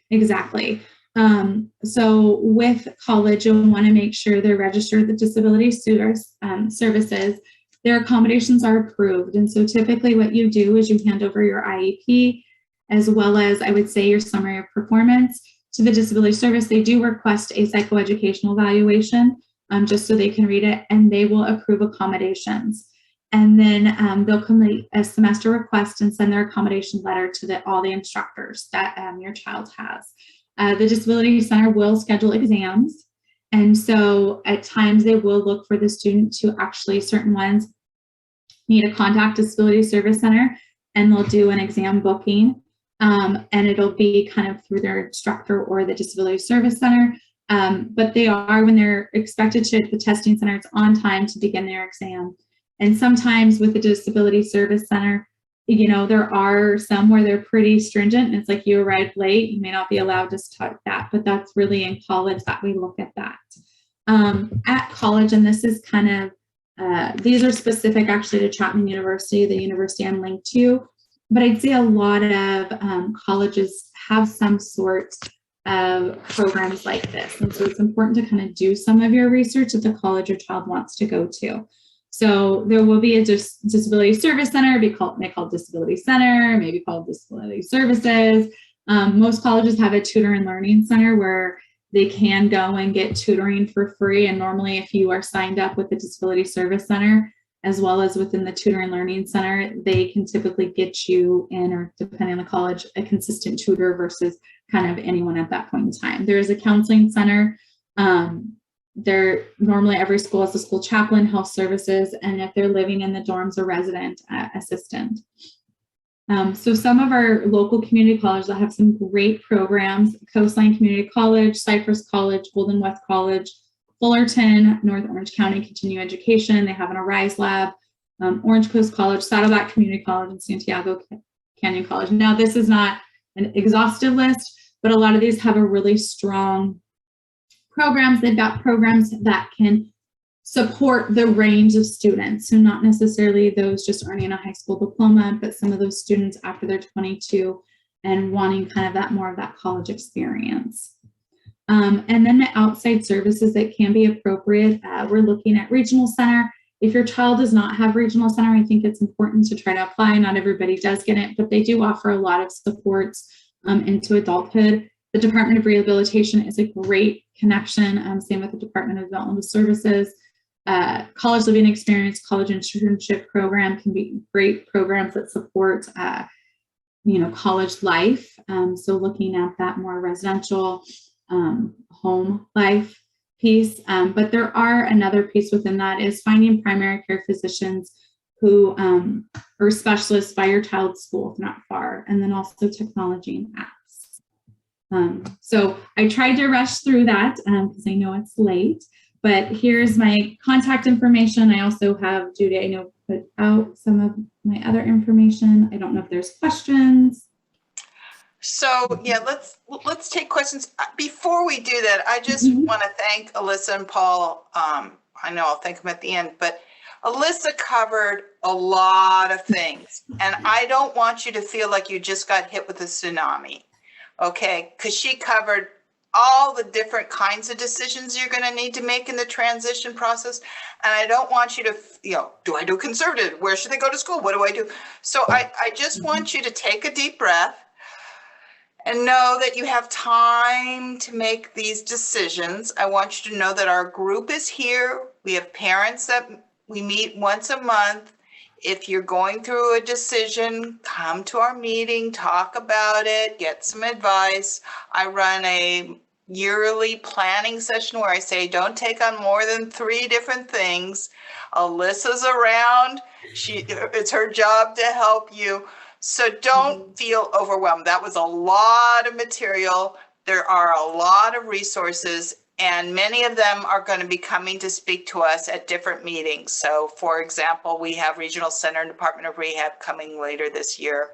[SPEAKER 3] Exactly. So with college, you'll want to make sure they're registered with the disability services. Their accommodations are approved. And so typically what you do is you hand over your IEP, as well as I would say your summary of performance to the disability service. They do request a psychoeducational evaluation just so they can read it, and they will approve accommodations. And then they'll complete a semester request and send their accommodation letter to all the instructors that your child has. The Disability Center will schedule exams. And so at times they will look for the student to actually, certain ones need to contact Disability Service Center and they'll do an exam booking. And it'll be kind of through their instructor or the Disability Service Center. But they are, when they're expected to at the testing center, it's on time to begin their exam. And sometimes with the Disability Service Center, there are some where they're pretty stringent and it's like you arrived late, you may not be allowed to start that, but that's really in college that we look at that. At college, and this is kind of, these are specific actually to Chapman University, the university I'm linked to, but I'd say a lot of colleges have some sort of programs like this. And so it's important to kind of do some of your research at the college your child wants to go to. So there will be a disability service center, may called disability center, maybe called disability services. Most colleges have a tutor and learning center where they can go and get tutoring for free. And normally if you are signed up with the disability service center, as well as within the tutor and learning center, they can typically get you in, or depending on the college, a consistent tutor versus kind of anyone at that point in time. There is a counseling center. Normally every school has a school chaplain, health services, and if they're living in the dorms, a resident assistant. So some of our local community colleges that have some great programs: Coastline Community College, Cypress College, Golden West College, Fullerton, North Orange County Continuing Education. They have an Arise Lab, Orange Coast College, Saddleback Community College, and Santiago Canyon College. Now, this is not an exhaustive list, but a lot of these have a really strong programs. They've got programs that can support the range of students. So not necessarily those just earning a high school diploma, but some of those students after they're 22 and wanting kind of that more of that college experience. And then the outside services that can be appropriate. We're looking at regional center. If your child does not have regional center, I think it's important to try to apply. Not everybody does get it, but they do offer a lot of supports into adulthood. The Department of Rehabilitation is a great connection. Same with the Department of Developmental Services. College Living Experience, College Internship Program can be great programs that support, college life. So looking at that more residential home life piece. But there are another piece within that is finding primary care physicians who are specialists by your child's school, if not far, and then also technology and apps. So I tried to rush through that because I know it's late, But here's my contact information. I also have, Judy, I know, put out some of my other information. I don't know if there's questions.
[SPEAKER 1] So yeah, let's take questions. Before we do that, I just want to thank Elissa and Paul. I know I'll thank them at the end, but Elissa covered a lot of things, and I don't want you to feel like you just got hit with a tsunami, okay? Because she covered all the different kinds of decisions you're going to need to make in the transition process. And I don't want you to, do I do conservative? Where should they go to school? What do I do? So I just want you to take a deep breath and know that you have time to make these decisions. I want you to know that our group is here. We have parents that we meet once a month. If you're going through a decision, come to our meeting, talk about it, get some advice. I run a yearly planning session where I say, don't take on more than 3 different things. Elissa's around. It's her job to help you. So don't feel overwhelmed. That was a lot of material. There are a lot of resources, and many of them are going to be coming to speak to us at different meetings. So for example, we have Regional Center and Department of Rehab coming later this year.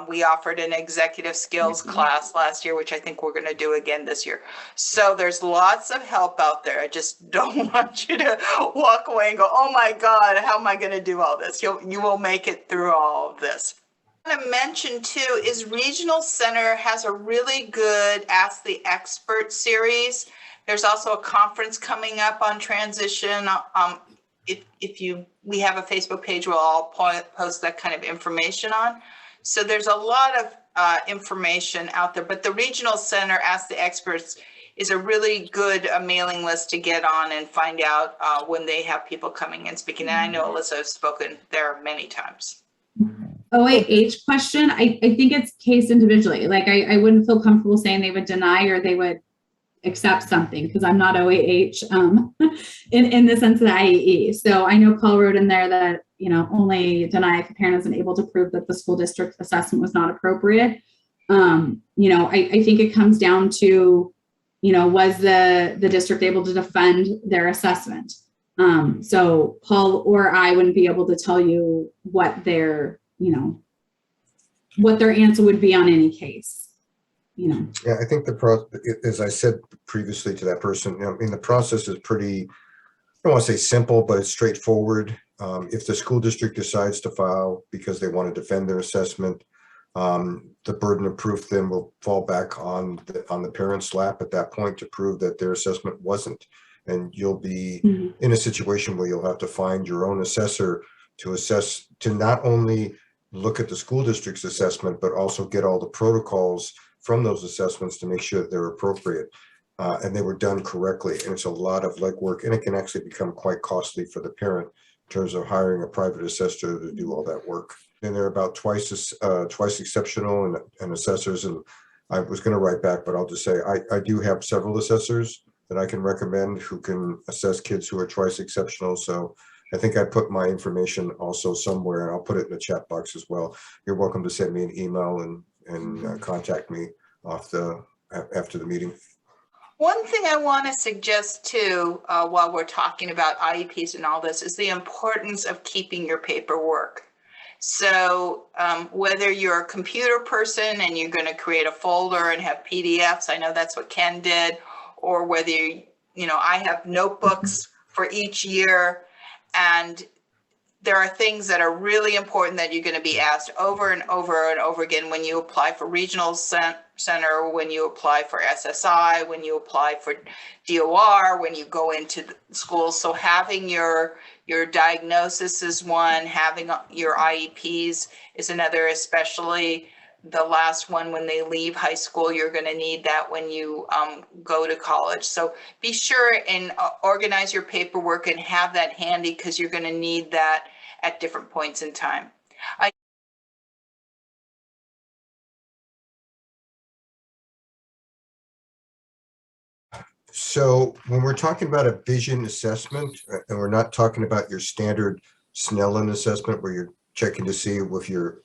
[SPEAKER 1] We offered an executive skills class last year, which I think we're going to do again this year. So there's lots of help out there. I just don't want you to walk away and go, oh my God, how am I going to do all this? You will make it through all of this. I want to mention too is Regional Center has a really good Ask the Expert series. There's also a conference coming up on transition. We have a Facebook page where I'll post that kind of information on. So there's a lot of information out there, but the Regional Center Ask the Experts is a really good mailing list to get on and find out when they have people coming and speaking. And I know Elissa has spoken there many times.
[SPEAKER 3] OAH question, I think it's case individually. Like I wouldn't feel comfortable saying they would deny or they would accept something because I'm not OAH in the sense of the IEE. So I know Paul wrote in there that, only deny if a parent isn't able to prove that the school district assessment was not appropriate. I think it comes down to, was the district able to defend their assessment? So Paul or I wouldn't be able to tell you what their answer would be on any case.
[SPEAKER 2] Yeah, I think as I said previously to that person, the process is pretty, I don't want to say simple, but it's straightforward. If the school district decides to file because they want to defend their assessment, the burden of proof then will fall back on the parent's lap at that point to prove that their assessment wasn't. And you'll be in a situation where you'll have to find your own assessor to not only look at the school district's assessment, but also get all the protocols from those assessments to make sure that they're appropriate and they were done correctly. And it's a lot of legwork, and it can actually become quite costly for the parent in terms of hiring a private assessor to do all that work. And they're about twice exceptional and assessors. And I was going to write back, but I'll just say I do have several assessors that I can recommend who can assess kids who are twice exceptional. So I think I put my information also somewhere, and I'll put it in the chat box as well. You're welcome to send me an email and contact me after the meeting.
[SPEAKER 1] One thing I want to suggest too, while we're talking about IEPs and all this, is the importance of keeping your paperwork. So whether you're a computer person and you're going to create a folder and have PDFs, I know that's what Ken did, or whether I have notebooks for each year, and there are things that are really important that you're going to be asked over and over and over again when you apply for Regional Center, when you apply for SSI, when you apply for DOR, when you go into the schools. So having your diagnosis is one, having your IEPs is another, especially the last one when they leave high school. You're going to need that when you go to college. So be sure and organize your paperwork and have that handy, because you're going to need that at different points in time.
[SPEAKER 2] So when we're talking about a vision assessment, and we're not talking about your standard Snellen assessment where you're checking to see if your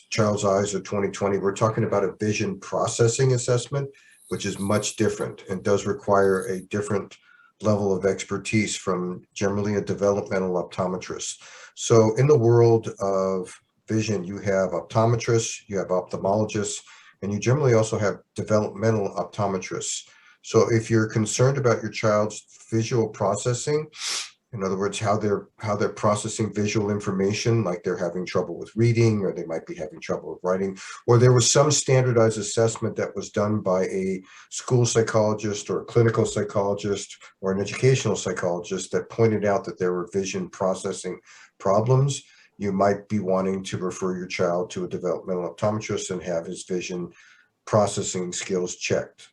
[SPEAKER 2] child's eyes are 20/20, we're talking about a vision processing assessment, which is much different and does require a different level of expertise from generally a developmental optometrist. So in the world of vision, you have optometrists, you have ophthalmologists, and you generally also have developmental optometrists. So if you're concerned about your child's visual processing, in other words, how they're processing visual information, like they're having trouble with reading, or they might be having trouble with writing, or there was some standardized assessment that was done by a school psychologist or a clinical psychologist or an educational psychologist that pointed out that there were vision processing problems, you might be wanting to refer your child to a developmental optometrist and have his vision processing skills checked.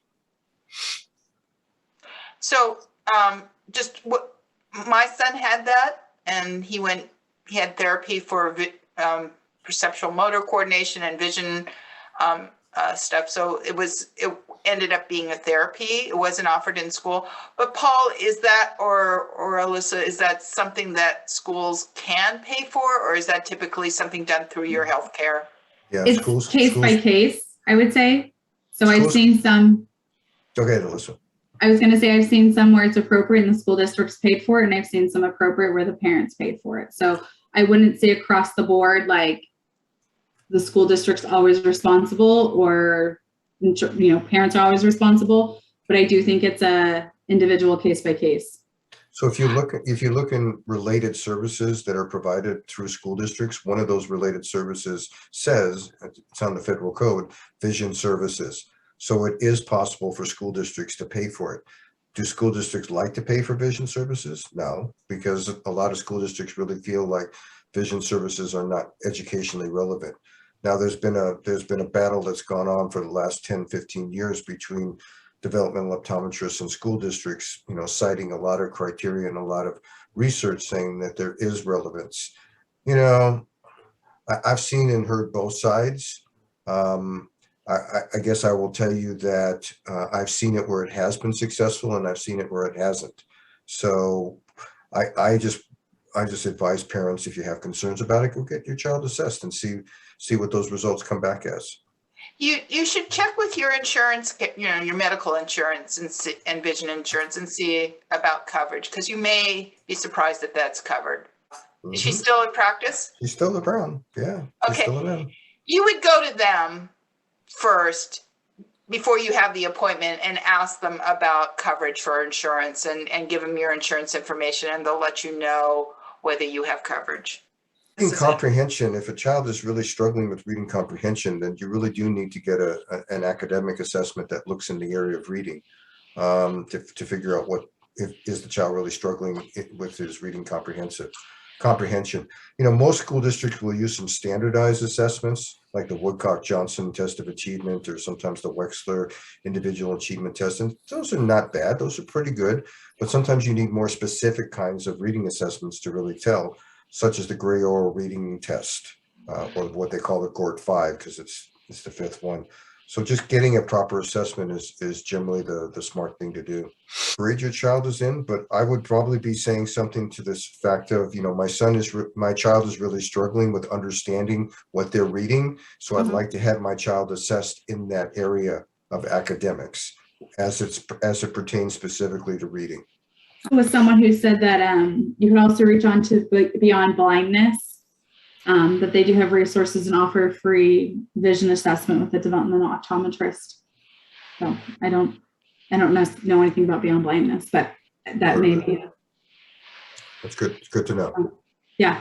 [SPEAKER 1] So just what my son had that, and he had therapy for perceptual motor coordination and vision stuff. So it ended up being a therapy. It wasn't offered in school. But Paul, is that, or Elissa, is that something that schools can pay for, or is that typically something done through your healthcare?
[SPEAKER 2] Yeah,
[SPEAKER 3] It's case by case, I would say. So I've seen some.
[SPEAKER 2] Okay, Elissa.
[SPEAKER 3] I was going to say I've seen some where it's appropriate and the school district's paid for it, and I've seen some appropriate where the parents paid for it. So I wouldn't say across the board like the school district's always responsible, or parents are always responsible, but I do think it's a individual case by case.
[SPEAKER 2] So if you look in related services that are provided through school districts, one of those related services says, it's on the federal code, vision services. So it is possible for school districts to pay for it. Do school districts like to pay for vision services? No, because a lot of school districts really feel like vision services are not educationally relevant. Now there's been a battle that's gone on for the last 10, 15 years between developmental optometrists and school districts, citing a lot of criteria and a lot of research saying that there is relevance. I've seen and heard both sides. I guess I will tell you that I've seen it where it has been successful, and I've seen it where it hasn't. So I just advise parents, if you have concerns about it, go get your child assessed and see what those results come back as.
[SPEAKER 1] You should check with your insurance, your medical insurance and vision insurance, and see about coverage, because you may be surprised that that's covered. Mm-hmm. Is she still in practice?
[SPEAKER 2] She's still around. Yeah.
[SPEAKER 1] Okay.
[SPEAKER 2] Still around.
[SPEAKER 1] You would go to them first before you have the appointment and ask them about coverage for insurance, and give them your insurance information, and they'll let you know whether you have coverage.
[SPEAKER 2] Reading comprehension, if a child is really struggling with reading comprehension, then you really do need to get an academic assessment that looks in the area of reading to figure out is the child really struggling with his reading comprehension. Most school districts will use some standardized assessments like the Woodcock-Johnson test of achievement, or sometimes the Wechsler individual achievement test. And those are not bad. Those are pretty good. But sometimes you need more specific kinds of reading assessments to really tell, such as the Gray Oral Reading Test, or what they call the GORT-5, because it's the fifth one. So just getting a proper assessment is generally the smart thing to do. Grade your child is in, but I would probably be saying something to this fact of, my child is really struggling with understanding what they're reading. So I'd like to have my child assessed in that area of academics as it pertains specifically to reading.
[SPEAKER 3] With someone who said that you can also reach on to Beyond Blindness, that they do have resources and offer a free vision assessment with a developmental optometrist. So I don't know anything about Beyond Blindness, but that may be.
[SPEAKER 2] That's good. It's good to know.
[SPEAKER 3] Yeah.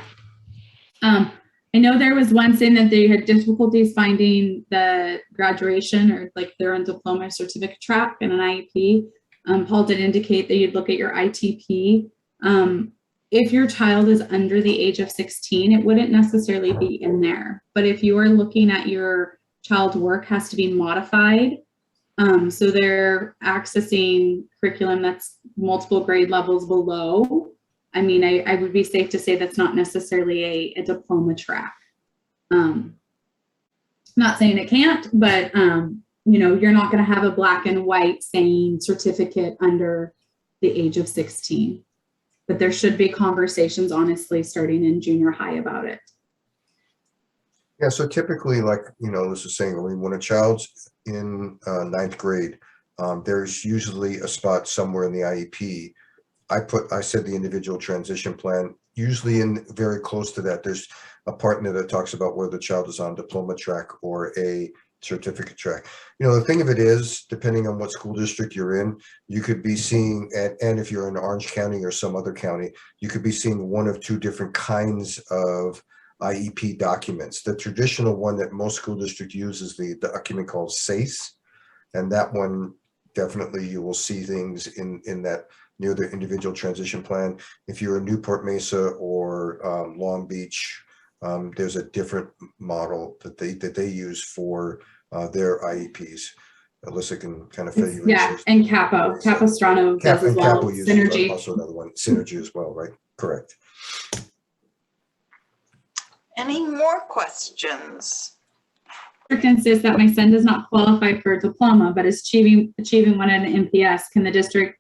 [SPEAKER 3] I know there was one saying that they had difficulties finding the graduation or like their own diploma certificate track in an IEP. Paul did indicate that you'd look at your ITP. If your child is under the age of 16, it wouldn't necessarily be in there. But if you are looking at your child's work has to be modified, so they're accessing curriculum that's multiple grade levels below, I mean, I would be safe to say that's not necessarily a diploma track. Not saying it can't, but you're not going to have a black and white saying certificate under the age of 16. But there should be conversations, honestly, starting in junior high about it.
[SPEAKER 2] Yeah, so typically, like, this is saying, when a child's in ninth grade, there's usually a spot somewhere in the IEP I said the individual transition plan, usually in very close to that, there's a partner that talks about whether the child is on diploma track or a certificate track. You know, the thing of it is, depending on what school district you're in, you could be seeing, and if you're in Orange County or some other county, you could be seeing one of two different kinds of IEP documents. The traditional one that most school districts use is the document called SACE. And that one, definitely you will see things in that near the individual transition plan. If you're in Newport Mesa or Long Beach, there's a different model that they use for their IEPs. Elissa can kind of fill you in.
[SPEAKER 3] Yeah, and Capistrano does as well.
[SPEAKER 2] Capo uses
[SPEAKER 3] Synergy.
[SPEAKER 2] also another one. Synergy as well, right? Correct.
[SPEAKER 1] Any more questions?
[SPEAKER 3] Insists that my son does not qualify for a diploma, but is achieving one at an MPS. Can the district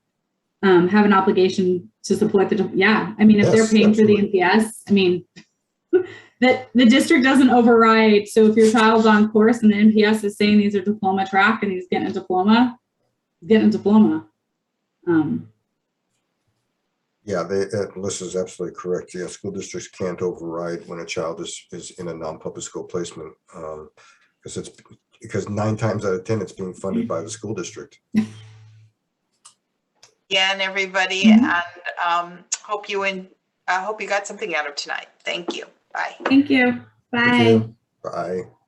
[SPEAKER 3] have an obligation to support the? Yeah, I mean, if they're paying for the MPS, I mean, that the district doesn't override. So if your child's on course and the MPS is saying these are diploma track and he's getting a diploma,
[SPEAKER 2] Yeah, Elissa's absolutely correct. Yeah, school districts can't override when a child is in a non-public school placement, because 9 times out of 10 it's being funded by the school district.
[SPEAKER 1] Again, everybody, and hope you got something out of tonight. Thank you. Bye.
[SPEAKER 3] Thank you. Bye.
[SPEAKER 2] Thank you. Bye.